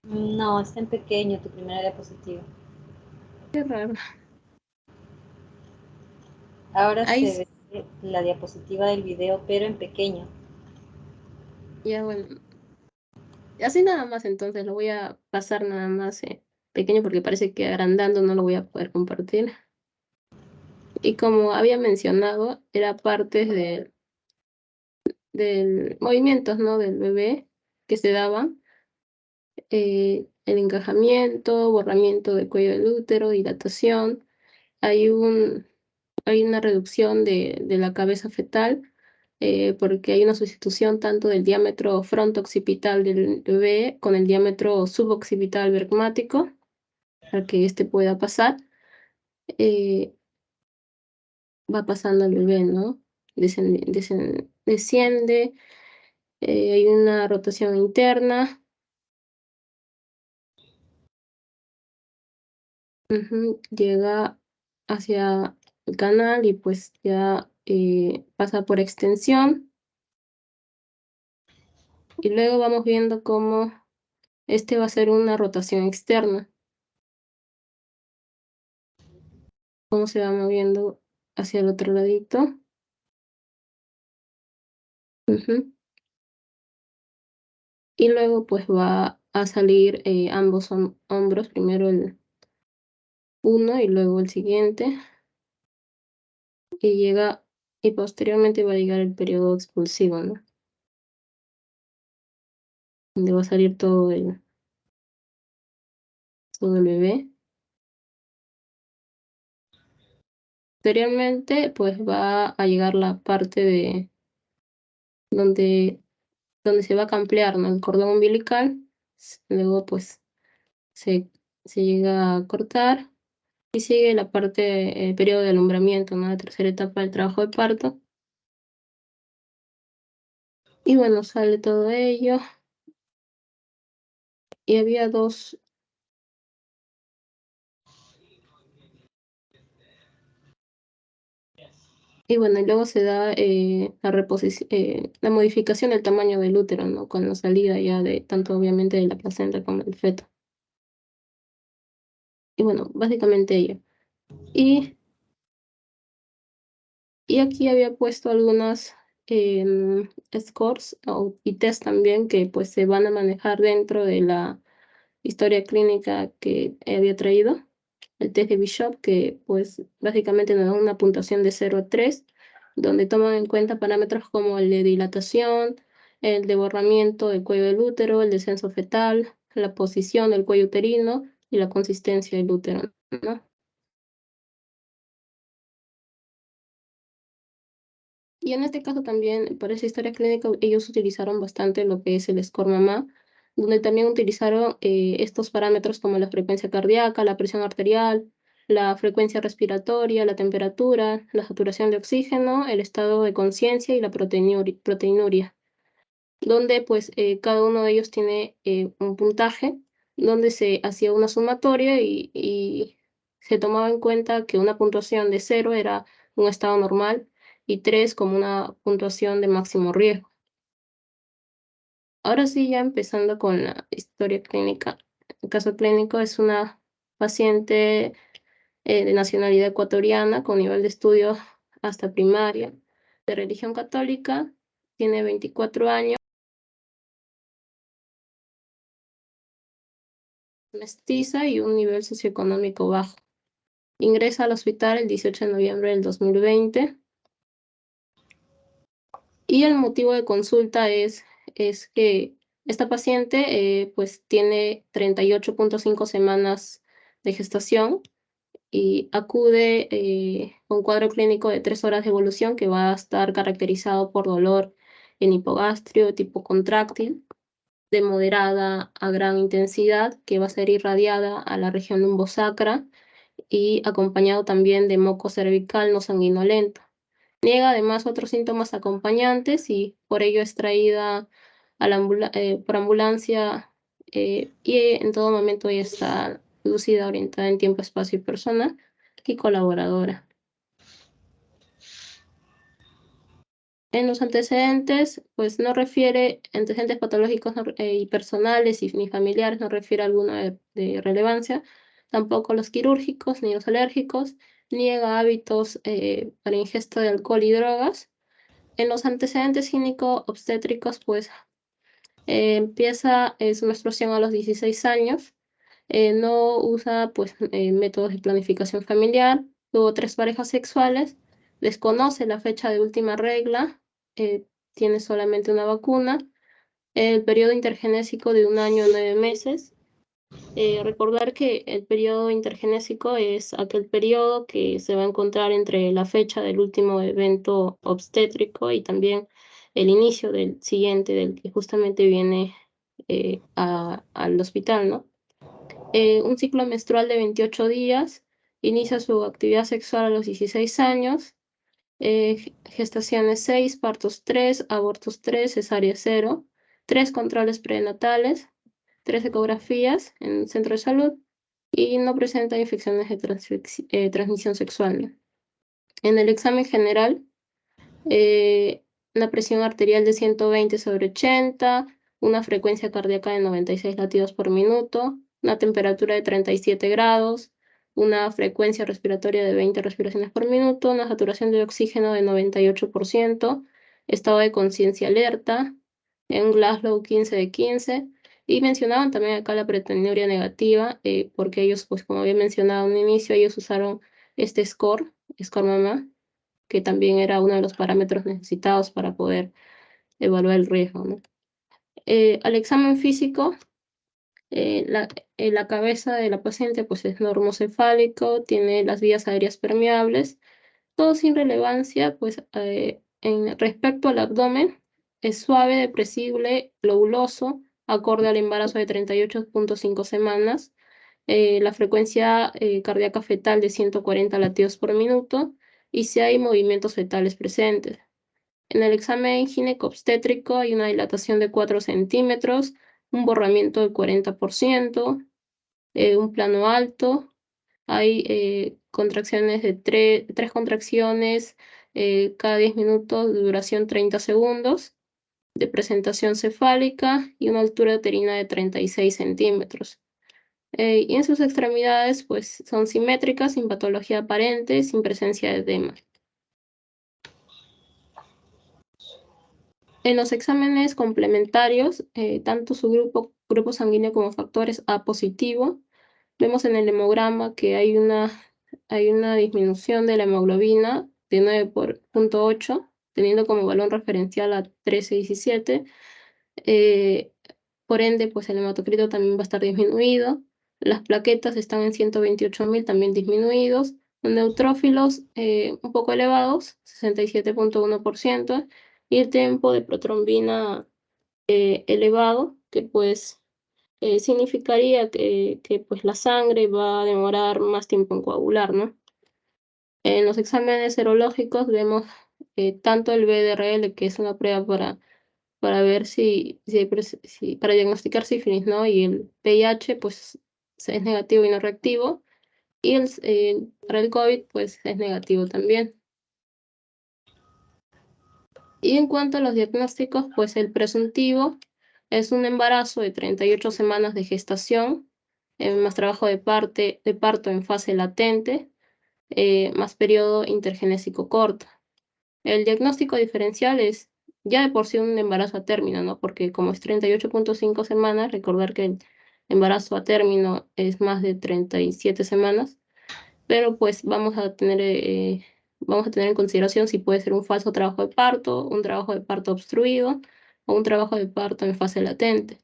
No, está en pequeño tu primera diapositiva. Qué raro. Ahora Ahí, se ve la diapositiva del video, pero en pequeño. ya bueno. Así nada más, entonces lo voy a pasar nada más pequeño porque parece que agrandando no lo voy a poder compartir. Y como había mencionado, era parte del movimientos, ¿no? Del bebé que se daban. El encajamiento, borramiento del cuello del útero, dilatación. Hay una reducción de la cabeza fetal porque hay una sustitución tanto del diámetro fronto-occipital del bebé con el diámetro suboccipital bergmático para que este pueda pasar. Va pasando el bebé, ¿no? Desciende, hay una rotación interna. Llega hacia el canal y pues ya pasa por extensión. Y luego vamos viendo cómo este va a ser una rotación externa. Cómo se va moviendo hacia el otro ladito. Y luego pues va a salir ambos hombros, primero el uno y luego el siguiente. Y posteriormente va a llegar el periodo expulsivo, ¿no? Donde va a salir todo el bebé. Posteriormente, pues va a llegar la parte de donde se va a ampliar, ¿no? El cordón umbilical. Luego, pues, se llega a cortar y sigue la parte, el periodo de alumbramiento, ¿no? La tercera etapa del trabajo de parto. Y bueno, sale todo ello. Y había dos. Y bueno, y luego se da la modificación del tamaño del útero, ¿no? Con la salida ya de tanto obviamente de la placenta como del feto. Y bueno, básicamente ello. Y aquí había puesto algunas scores y test también que pues se van a manejar dentro de la historia clínica que había traído. El test de Bishop, que pues básicamente nos da una puntuación de 0 a 3, donde toman en cuenta parámetros como el de dilatación, el de borramiento del cuello del útero, el descenso fetal, la posición del cuello uterino y la consistencia del útero, ¿no? Y en este caso también, para esa historia clínica, ellos utilizaron bastante lo que es el score mamá, donde también utilizaron estos parámetros como la frecuencia cardíaca, la presión arterial, la frecuencia respiratoria, la temperatura, la saturación de oxígeno, el estado de conciencia y la proteinuria, donde pues cada uno de ellos tiene un puntaje, donde se hacía una sumatoria y se tomaba en cuenta que una puntuación de 0 era un estado normal y 3 como una puntuación de máximo riesgo. Ahora sí, ya empezando con la historia clínica. El caso clínico es una paciente de nacionalidad ecuatoriana con nivel de estudio hasta primaria, de religión católica, tiene 24 años, mestiza y un nivel socioeconómico bajo. Ingresa al hospital el 18 de noviembre del 2020 y el motivo de consulta es que esta paciente pues tiene 38.5 semanas de gestación y acude con un cuadro clínico de 3 horas de evolución que va a estar caracterizado por dolor en hipogastrio tipo contráctil, de moderada a gran intensidad, que va a ser irradiada a la región lumbosacra y acompañado también de moco cervical no sanguinolento. Niega además otros síntomas acompañantes y por ello es traída a por ambulancia y en todo momento ella está lúcida, orientada en tiempo, espacio y persona y colaboradora. En los antecedentes, pues no refiere antecedentes patológicos y personales y ni familiares, no refiere a alguno de relevancia, tampoco los quirúrgicos ni los alérgicos, niega hábitos para ingesta de alcohol y drogas. En los antecedentes gínico-obstétricos, pues empieza su menstruación a los 16 años, no usa pues métodos de planificación familiar, tuvo 3 parejas sexuales, desconoce la fecha de última regla, tiene solamente una vacuna, el periodo intergenésico de 1 año 9 meses. Recordar que el periodo intergenésico es aquel periodo que se va a encontrar entre la fecha del último evento obstétrico y también el inicio del siguiente, del que justamente viene al hospital, ¿no? Un ciclo menstrual de 28 días, inicia su actividad sexual a los 16 años, gestaciones 6, partos 3, abortos 3, cesárea 0, 3 controles prenatales, 3 ecografías en centro de salud y no presenta infecciones de transmisión sexual, ¿no? En el examen general, la presión arterial de 120/80, una frecuencia cardíaca de 96 latidos por minuto, una temperatura de 37 grados, una frecuencia respiratoria de 20 respiraciones por minuto, una saturación de oxígeno de 98%, estado de conciencia alerta, en Glasgow 15 de 15, y mencionaban también acá la proteinuria negativa, porque ellos, pues como había mencionado en un inicio, ellos usaron este score mamá, que también era uno de los parámetros necesitados para poder evaluar el riesgo, ¿no? Al examen físico, la cabeza de la paciente pues es normocefálico, tiene las vías aéreas permeables, todo sin relevancia, pues respecto al abdomen, es suave, depresible, globuloso, acorde al embarazo de 38.5 semanas, la frecuencia cardíaca fetal de 140 latidos por minuto y si hay movimientos fetales presentes. En el examen ginecobstétrico hay una dilatación de 4 centímetros, un borramiento del 40%, un plano alto, hay contracciones de 3 contracciones cada 10 minutos de duración 30 segundos, de presentación cefálica y una altura uterina de 36 centímetros. Y en sus extremidades pues son simétricas, sin patología aparente, sin presencia de edema. En los exámenes complementarios, tanto su grupo sanguíneo como factores A positivo, vemos en el hemograma que hay una disminución de la hemoglobina de 9.8, teniendo como valor referencial a 13.17. Por ende, pues el hematocrito también va a estar disminuido. Las plaquetas están en 128.000, también disminuidos. Los neutrófilos un poco elevados, 67.1%. Y el tiempo de protrombina elevado, que pues significaría que pues la sangre va a demorar más tiempo en coagular, ¿no? En los exámenes serológicos vemos tanto el VDRL, que es una prueba para ver para diagnosticar sífilis, ¿no? Y el VIH, pues es negativo y no reactivo. Y para el COVID, pues es negativo también. Y en cuanto a los diagnósticos, pues el presuntivo es un embarazo de 38 semanas de gestación, más trabajo de parto en fase latente, más periodo intergenésico corto. El diagnóstico diferencial es ya de por sí un embarazo a término, ¿no? Porque como es 38.5 semanas, recordar que el embarazo a término es más de 37 semanas, pero pues vamos a tener en consideración si puede ser un falso trabajo de parto, un trabajo de parto obstruido o un trabajo de parto en fase latente.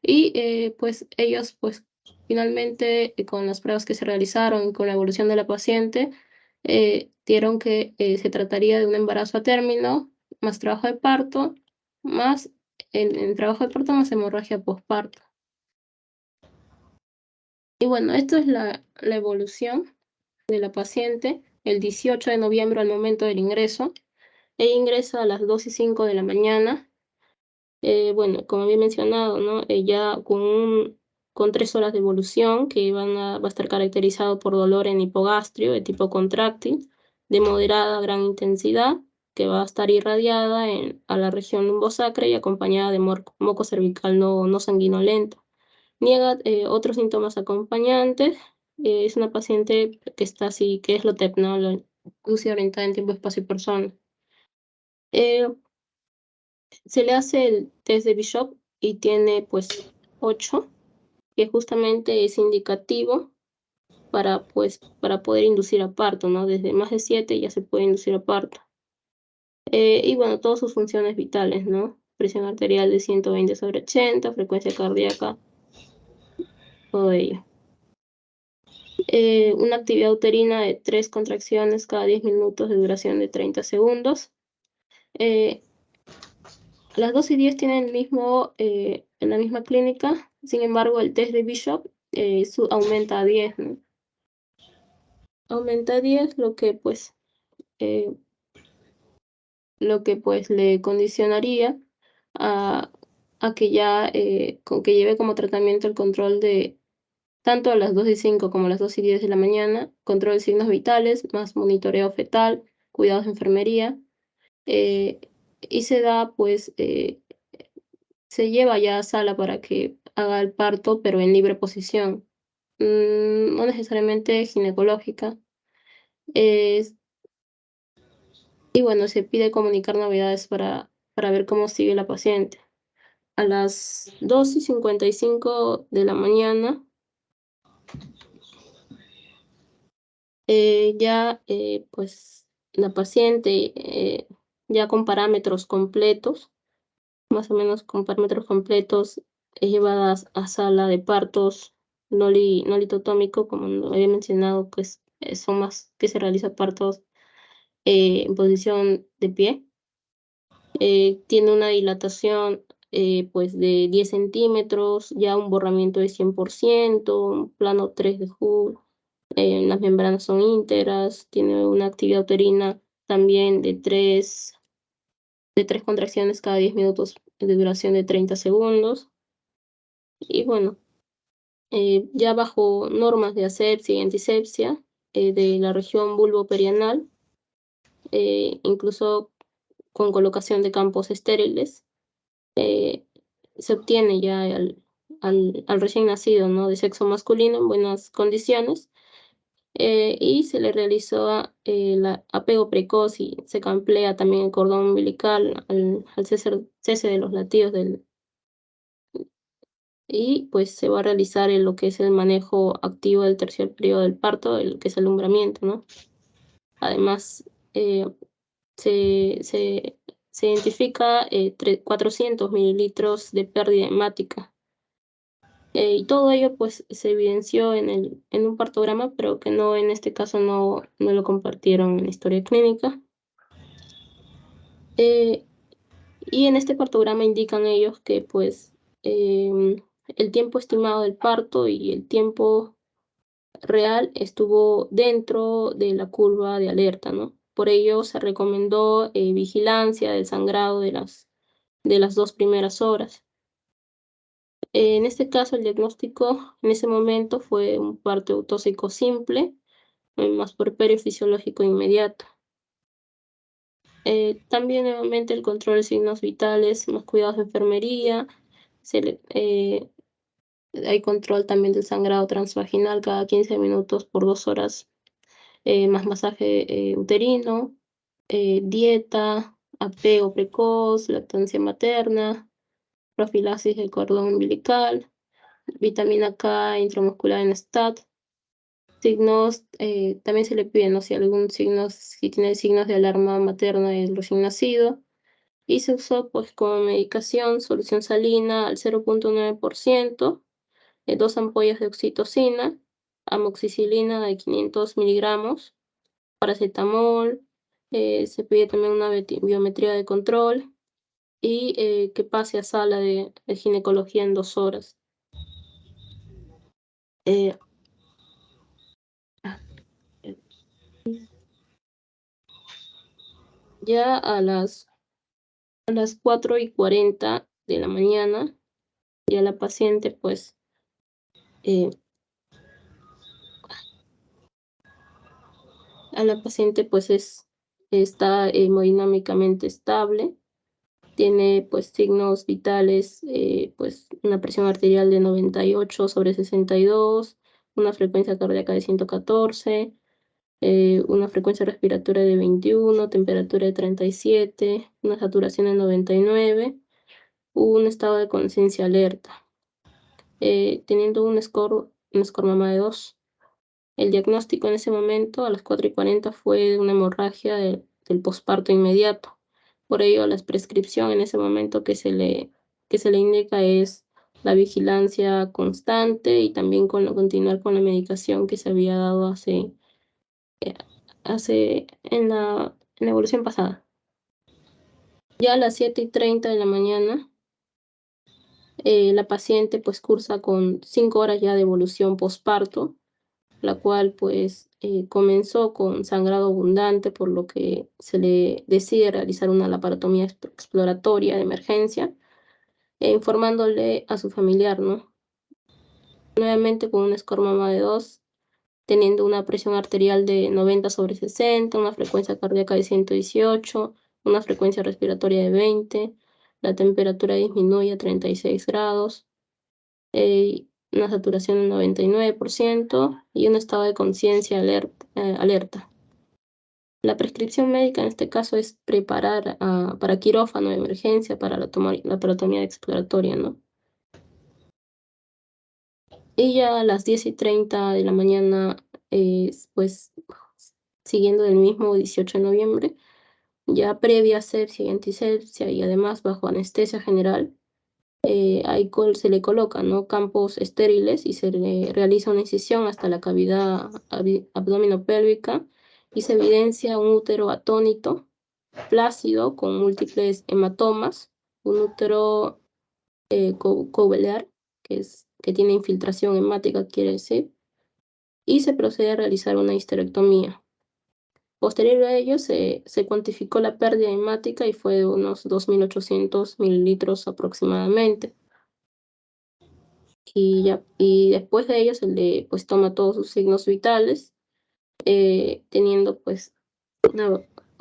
Y pues ellos, pues finalmente, con las pruebas que se realizaron y con la evolución de la paciente, dieron que se trataría de un embarazo a término, más trabajo de parto, más en trabajo de parto más hemorragia postparto. Y bueno, esto es la evolución de la paciente el 18 de noviembre al momento del ingreso. Ella ingresa a las 2:05 de la mañana. Bueno, como había mencionado, ¿no? Ya con 3 horas de evolución que va a estar caracterizado por dolor en hipogastrio de tipo contráctil, de moderada a gran intensidad, que va a estar irradiada a la región lumbosacra y acompañada de moco cervical no sanguinolento. Niega otros síntomas acompañantes. Es una paciente que está así, que es LOTEP, ¿no? Lúcida orientada en tiempo, espacio y persona. Se le hace el test de Bishop y tiene pues 8, que justamente es indicativo para poder inducir a parto, ¿no? Desde más de 7 ya se puede inducir a parto. Y bueno, todas sus funciones vitales, ¿no? Presión arterial de 120/80, frecuencia cardíaca, todo ello. Una actividad uterina de 3 contracciones cada 10 minutos de duración de 30 segundos. Las 2 y 10 tienen en la misma clínica, sin embargo el test de Bishop aumenta a 10, ¿no? Aumenta a 10, lo que pues le condicionaría a que que lleve como tratamiento el control de tanto a las 2:05 como a las 2:10 de la mañana, control de signos vitales, más monitoreo fetal, cuidados de enfermería, y se da pues se lleva ya a sala para que haga el parto, pero en libre posición, no necesariamente ginecológica. Y bueno, se pide comunicar novedades para ver cómo sigue la paciente. A las 2:55 de la mañana, pues la paciente ya con parámetros completos, más o menos con parámetros completos, es llevada a sala de partos no litotómico, como había mencionado, pues son más que se realiza partos en posición de pie. Tiene una dilatación pues de 10 centímetros, ya un borramiento de 100%, un plano 3 de Hull, las membranas son íntegras, tiene una actividad uterina también de 3 contracciones cada 10 minutos de duración de 30 segundos. Y bueno, ya bajo normas de asepsia y antisepsia de la región vulvoperianal, incluso con colocación de campos estériles, se obtiene ya al recién nacido, ¿no?, de sexo masculino en buenas condiciones, y se le realizó el apego precoz y se camplea también el cordón umbilical al cese de los latidos y pues se va a realizar lo que es el manejo activo del tercer periodo del parto, el que es el alumbramiento, ¿no? Además, se identifica 400 mililitros de pérdida hemática. Y todo ello pues se evidenció en un partograma, pero que no, en este caso no lo compartieron en la historia clínica. Y en este partograma indican ellos que pues el tiempo estimado del parto y el tiempo real estuvo dentro de la curva de alerta, ¿no? Por ello se recomendó vigilancia del sangrado de las 2 primeras horas. En este caso, el diagnóstico en ese momento fue un parto eutóxico simple, más puerperio fisiológico inmediato. También nuevamente el control de signos vitales, más cuidados de enfermería, hay control también del sangrado transvaginal cada 15 minutos por 2 horas, más masaje uterino, dieta, apego precoz, lactancia materna, profilaxis del cordón umbilical, vitamina K intramuscular en STAT. Signos, también se le pide, ¿no?, si tiene signos de alarma materna del recién nacido. Y se usó pues como medicación solución salina al 0.9%, 2 ampollas de oxitocina, amoxicilina de 500 miligramos, paracetamol, se pide también una biometría de control y que pase a sala de ginecología en 2 horas. Ya a las 4:40 de la mañana, ya la paciente pues está hemodinámicamente estable, tiene pues signos vitales, pues una presión arterial de 98/62, una frecuencia cardíaca de 114, una frecuencia respiratoria de 21, temperatura de 37, una saturación de 99, un estado de conciencia alerta, teniendo un score MAMA de 2. El diagnóstico en ese momento, a las 4:40, fue una hemorragia del posparto inmediato. Por ello, la prescripción en ese momento que se le indica es la vigilancia constante y también continuar con la medicación que se había dado en la evolución pasada. Ya a las 7:30 de la mañana, la paciente pues cursa con 5 horas ya de evolución posparto, la cual pues comenzó con sangrado abundante, por lo que se le decide realizar una laparotomía exploratoria de emergencia, informándole a su familiar, ¿no? Nuevamente con un score MAMA de 2, teniendo una presión arterial de 90/60, una frecuencia cardíaca de 118, una frecuencia respiratoria de 20, la temperatura disminuye a 36 grados, una saturación del 99% y un estado de conciencia alerta. La prescripción médica en este caso es preparar para quirófano de emergencia para la laparotomía exploratoria, ¿no? Y ya a las 10:30 de la mañana, pues siguiendo del mismo 18 de noviembre, ya previa asepsia y antisepsia y además bajo anestesia general, se le colocan, ¿no?, campos estériles y se le realiza una incisión hasta la cavidad abdominopélvica y se evidencia un útero atónito, flácido, con múltiples hematomas, un útero covelar, que tiene infiltración hemática, quiere decir, y se procede a realizar una histerectomía. Posterior a ello se cuantificó la pérdida hemática y fue de unos 2.800 mililitros aproximadamente. Y después de ello se le pues toma todos sus signos vitales, teniendo pues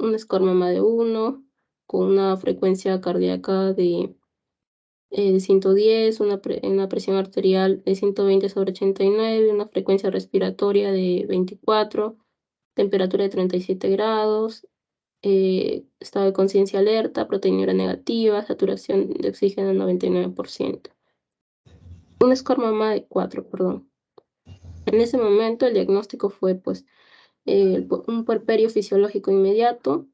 un score mama de 1, con una frecuencia cardíaca de 110, una presión arterial de 120/89, una frecuencia respiratoria de 24, temperatura de 37 grados, estado de conciencia alerta, proteinura negativa, saturación de oxígeno del 99%. Un score mama de 4, perdón. En ese momento el diagnóstico fue pues un puerperio fisiológico inmediato,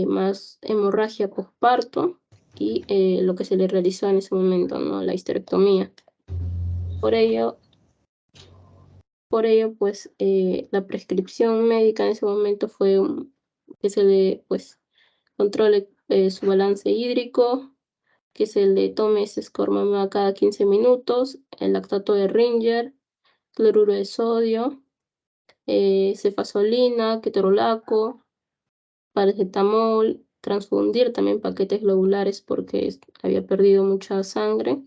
más hemorragia postparto y lo que se le realizó en ese momento, ¿no? La histerectomía. Por ello pues la prescripción médica en ese momento fue que se le pues controle su balance hídrico, que se le tome ese score mama cada 15 minutos, el lactato de Ringer, cloruro de sodio, cefazolina, ketorolaco, paracetamol, transfundir también paquetes globulares porque había perdido mucha sangre,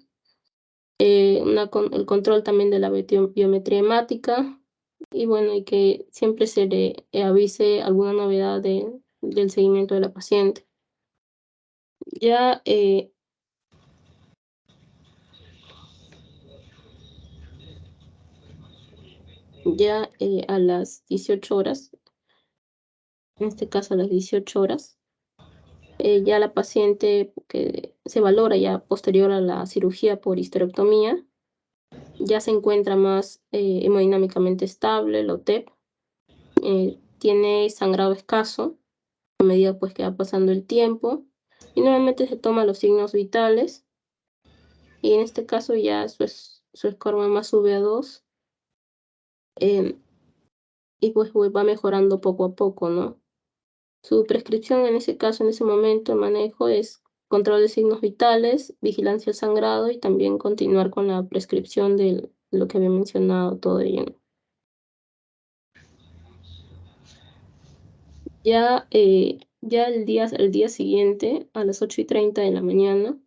el control también de la biometría hemática, y bueno, y que siempre se le avise alguna novedad del seguimiento de la paciente. Ya a las 18 horas, en este caso a las 18 horas, ya la paciente que se valora ya posterior a la cirugía por histerectomía, ya se encuentra más hemodinámicamente estable, el OTEP, tiene sangrado escaso a medida pues que va pasando el tiempo, y nuevamente se toman los signos vitales, y en este caso ya su score mama sube a 2, y pues va mejorando poco a poco, ¿no? Su prescripción en ese caso, en ese momento, el manejo es control de signos vitales, vigilancia al sangrado y también continuar con la prescripción de lo que había mencionado, todo ello, ¿no? Ya el día siguiente, a las 8:30 de la mañana,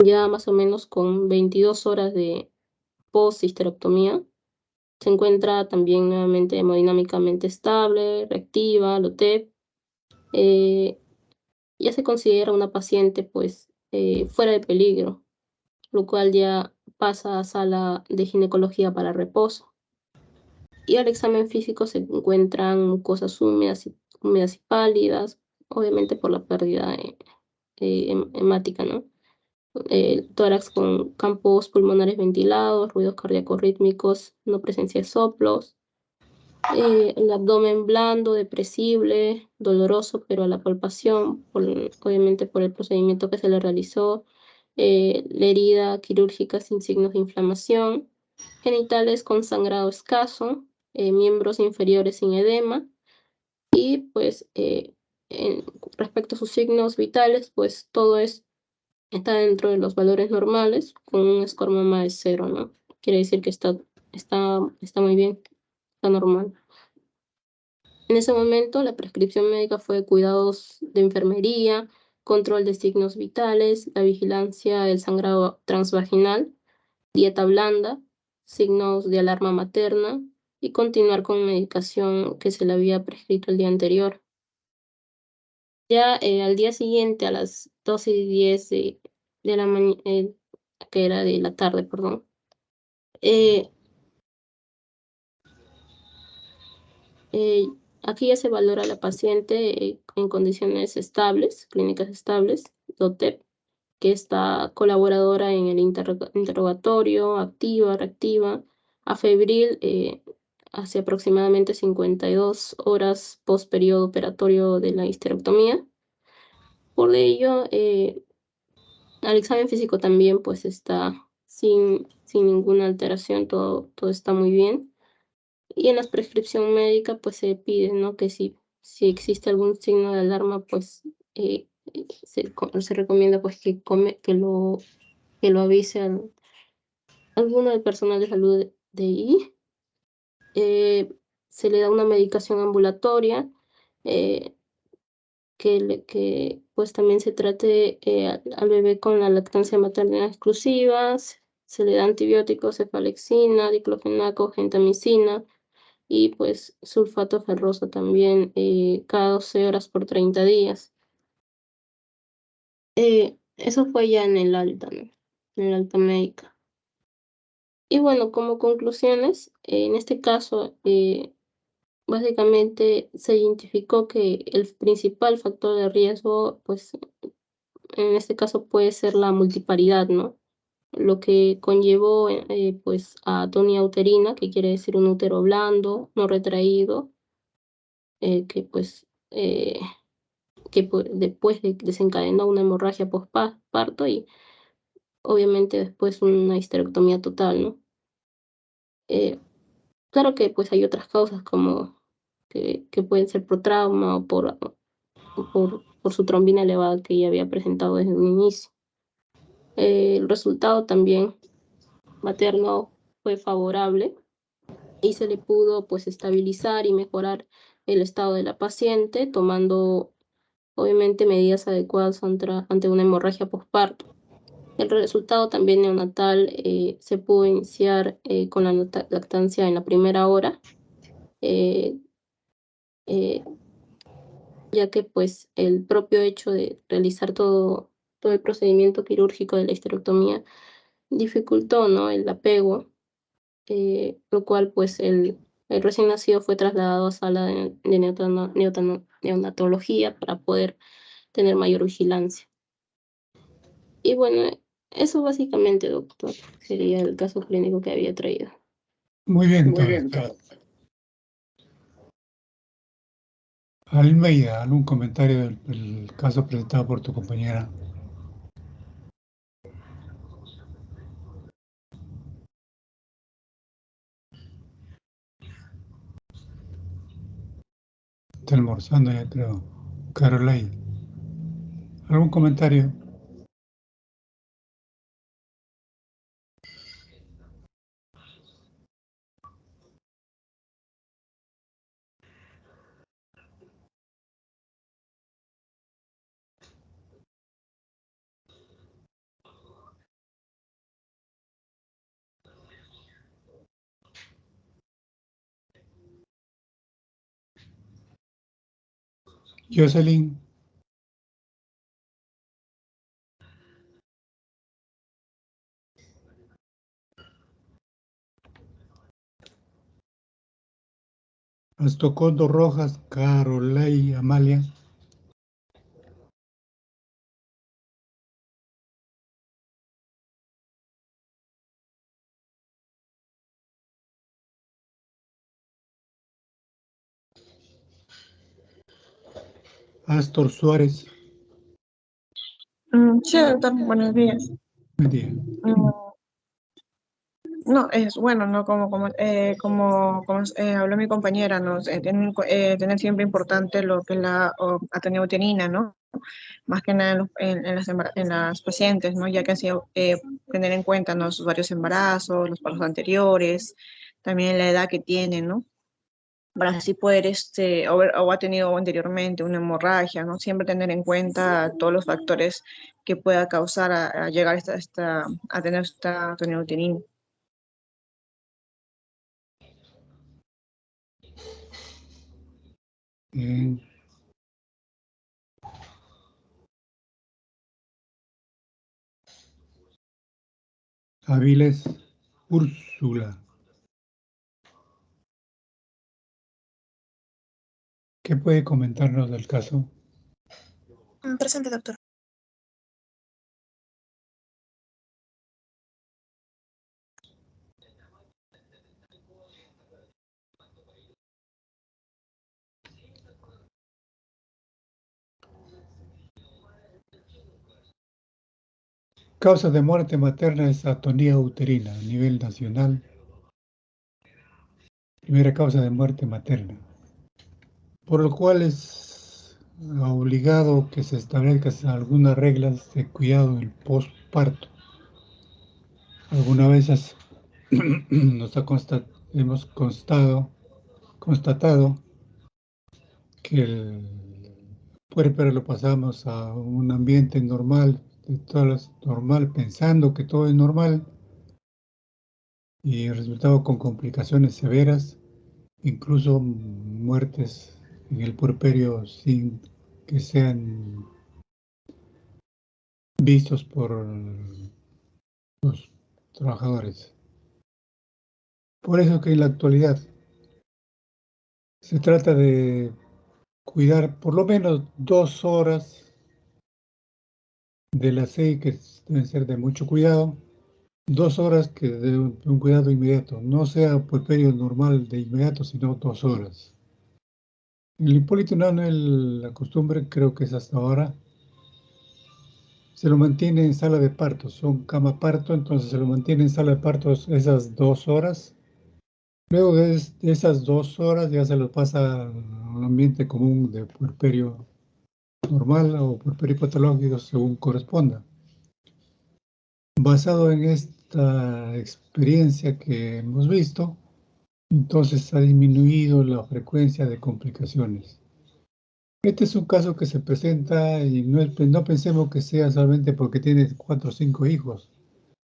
ya más o menos con 22 horas de post-histerectomía, se encuentra también nuevamente hemodinámicamente estable, reactiva, LOTEP. Ya se considera una paciente pues fuera de peligro, lo cual ya pasa a sala de ginecología para reposo. Y al examen físico se encuentran mucosas húmedas y pálidas, obviamente por la pérdida hemática, ¿no? El tórax con campos pulmonares ventilados, ruidos cardíacos rítmicos, no presencia de soplos, el abdomen blando, depresible, doloroso, pero a la palpación, obviamente por el procedimiento que se le realizó, la herida quirúrgica sin signos de inflamación, genitales con sangrado escaso, miembros inferiores sin edema, y pues respecto a sus signos vitales, pues todo está dentro de los valores normales, con un score mama de 0, ¿no? Quiere decir que está muy bien, está normal. En ese momento, la prescripción médica fue de cuidados de enfermería, control de signos vitales, la vigilancia del sangrado transvaginal, dieta blanda, signos de alarma materna y continuar con medicación que se le había prescrito el día anterior. Ya al día siguiente, a las 12:10 de la mañana, que era de la tarde, perdón, aquí ya se valora a la paciente en condiciones estables, clínicas estables, DOTEP, que está colaboradora en el interrogatorio, activa, reactiva, afebril, hace aproximadamente 52 horas post periodo operatorio de la histerectomía. Por ello, al examen físico también pues está sin ninguna alteración, todo está muy bien. Y en la prescripción médica pues se pide, ¿no?, que si existe algún signo de alarma, pues se recomienda pues que lo avise a alguno del personal de salud de ahí. Se le da una medicación ambulatoria, que pues también se trate al bebé con la lactancia materna exclusiva, se le da antibióticos, cefalexina, diclofenaco, gentamicina, y pues sulfato ferroso también cada 12 horas por 30 días. Eso fue ya en el alta, ¿no? En el alta médica. Y bueno, como conclusiones, en este caso, básicamente se identificó que el principal factor de riesgo, pues en este caso puede ser la multiparidad, ¿no? Lo que conllevó pues a atonia uterina, que quiere decir un útero blando, no retraído, que pues después desencadenó una hemorragia postparto y obviamente después una histerectomía total, ¿no? Claro que pues hay otras causas como que pueden ser por trauma o por su trombina elevada que ya había presentado desde un inicio. El resultado también materno fue favorable y se le pudo pues estabilizar y mejorar el estado de la paciente tomando obviamente medidas adecuadas ante una hemorragia postparto. El resultado también neonatal se pudo iniciar con la lactancia en la primera hora, ya que pues el propio hecho de realizar todo el procedimiento quirúrgico de la histerectomía dificultó, ¿no?, el apego, lo cual pues el recién nacido fue trasladado a sala de neonatología para poder tener mayor vigilancia. Y bueno, eso básicamente, doctor, sería el caso clínico que había traído. Muy bien, doctor. Almeida, ¿algún comentario del caso presentado por tu compañera? Está almorzando ya, creo. Caroline, ¿algún comentario? Jocelyn. Astocondo Rojas, Caroline, Amalia. Astor Suárez. Sí, doctor, buenos días. Buen día. No, es bueno, ¿no? Como habló mi compañera, ¿no? Tener siempre importante lo que es la ateneuterina, ¿no? Más que nada en las pacientes, ¿no? Ya que así tener en cuenta, ¿no?, sus varios embarazos, los pasos anteriores, también la edad que tienen, ¿no? Para así poder, o ha tenido anteriormente una hemorragia, ¿no? Siempre tener en cuenta todos los factores que pueda causar a llegar a tener esta ateneuterina. Bien. Aviles Úrsula. ¿Qué puede comentarnos del caso? Presente, doctor. Causa de muerte materna es atonía uterina a nivel nacional. Primera causa de muerte materna. Por lo cual es obligado que se establezcan algunas reglas de cuidado del postparto. Algunas veces hemos constatado que el puérpero lo pasamos a un ambiente normal, normal, pensando que todo es normal, y el resultado con complicaciones severas incluso muertes en el puerperio sin que sean vistos por los trabajadores. Por eso que en la actualidad se trata de cuidar por lo menos 2 horas de la seis, que deben ser de mucho cuidado, 2 horas que de un cuidado inmediato, no sea puerperio normal de inmediato, sino 2 horas. En el Hipólito Unanue la costumbre, creo que es hasta ahora, se lo mantiene en sala de partos, son cama parto, entonces se lo mantiene en sala de partos esas 2 horas. Luego de esas 2 horas ya se lo pasa a un ambiente común de puerperio normal o puerperio patológico según corresponda. Basado en esta experiencia que hemos visto, entonces ha disminuido la frecuencia de complicaciones. Este es un caso que se presenta y no pensemos que sea solamente porque tiene 4 o 5 hijos.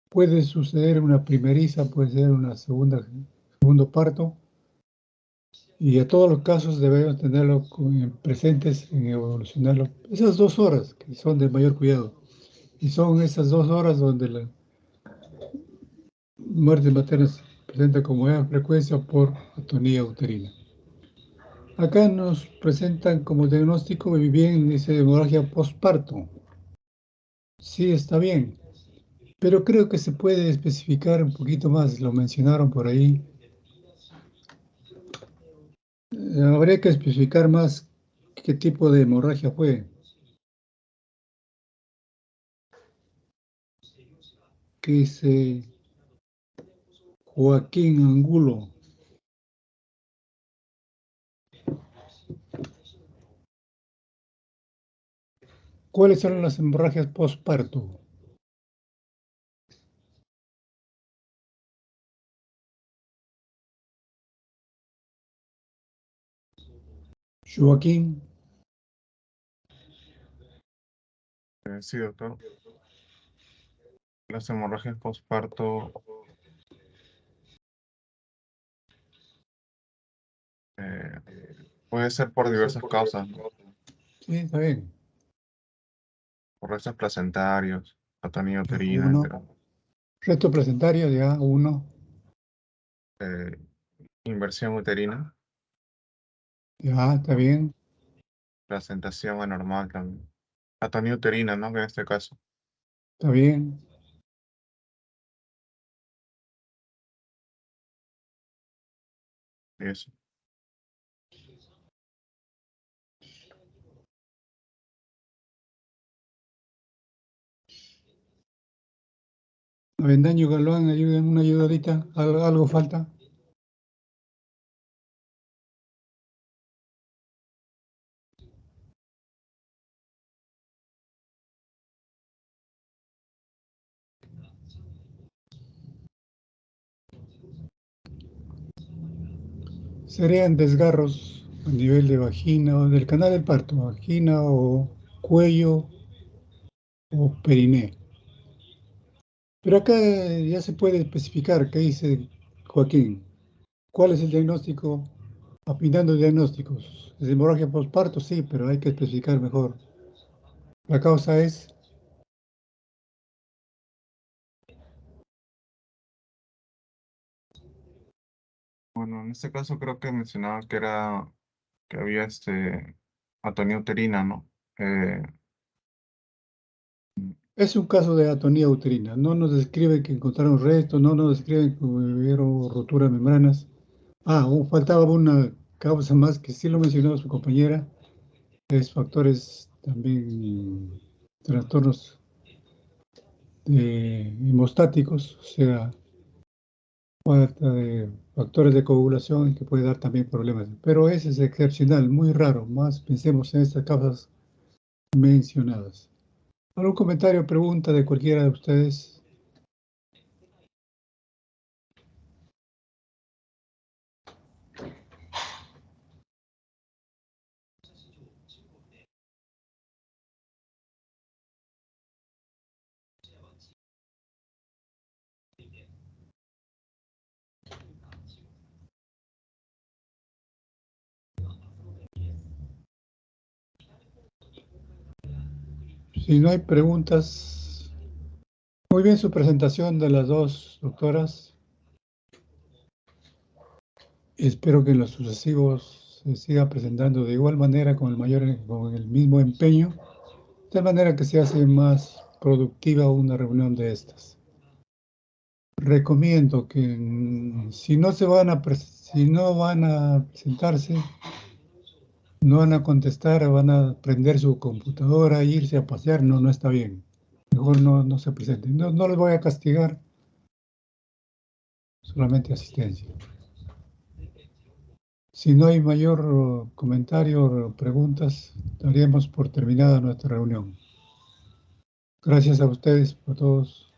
Puede suceder una primeriza, puede ser una segundo parto, y a todos los casos debemos tenerlo presentes en evolucionarlo. Esas 2 horas que son de mayor cuidado, y son esas 2 horas donde la muerte materna se presenta con mayor frecuencia por atonía uterina. Acá nos presentan como diagnóstico y bien dice hemorragia postparto. Sí, está bien, pero creo que se puede especificar un poquito más, lo mencionaron por ahí. Habría que especificar más qué tipo de hemorragia fue. ¿Qué dice Joaquín Angulo? ¿Cuáles son las hemorragias postparto? Joaquín. Sí, doctor. Las hemorragias postparto eh, puede ser por diversas causas, ¿no? Sí, está bien. Por restos placentarios, atonía Ya, uterina, uno. Resto placentario, ya, uno. eh, inversión uterina, Ya, está bien. placentación anormal también. Atonía uterina, ¿no? Que en este caso. Está bien. Eso. Avendaño Galván, ayuden, una ayudadita. Algo falta. Serían desgarros a nivel de vagina o del canal del parto, vagina o cuello o periné. Pero acá ya se puede especificar, ¿qué dice Joaquín? ¿Cuál es el diagnóstico? Afinando diagnósticos. ¿Es hemorragia postparto? Sí, pero hay que especificar mejor. La causa es, Bueno, en este caso creo que mencionaba que había atonía uterina, ¿no? es un caso de atonía uterina. No nos describe que encontraron restos, no nos describen que hubieron rotura de membranas. Faltaba una causa más que sí lo mencionó su compañera, es factores también, trastornos hemostáticos, o sea, falta de factores de coagulación que puede dar también problemas. Pero ese es excepcional, muy raro, más pensemos en estas causas mencionadas. ¿Algún comentario o pregunta de cualquiera de ustedes? Si no hay preguntas, muy bien su presentación de las dos doctoras. Espero que en los sucesivos se siga presentando de igual manera, con el mismo empeño, de manera que se hace más productiva una reunión de estas. Recomiendo que si no van a presentarse, no van a contestar, van a prender su computadora e irse a pasear, no está bien. Mejor no se presenten. No les voy a castigar, solamente asistencia. Si no hay mayor comentario o preguntas, daríamos por terminada nuestra reunión. Gracias a ustedes, a todos.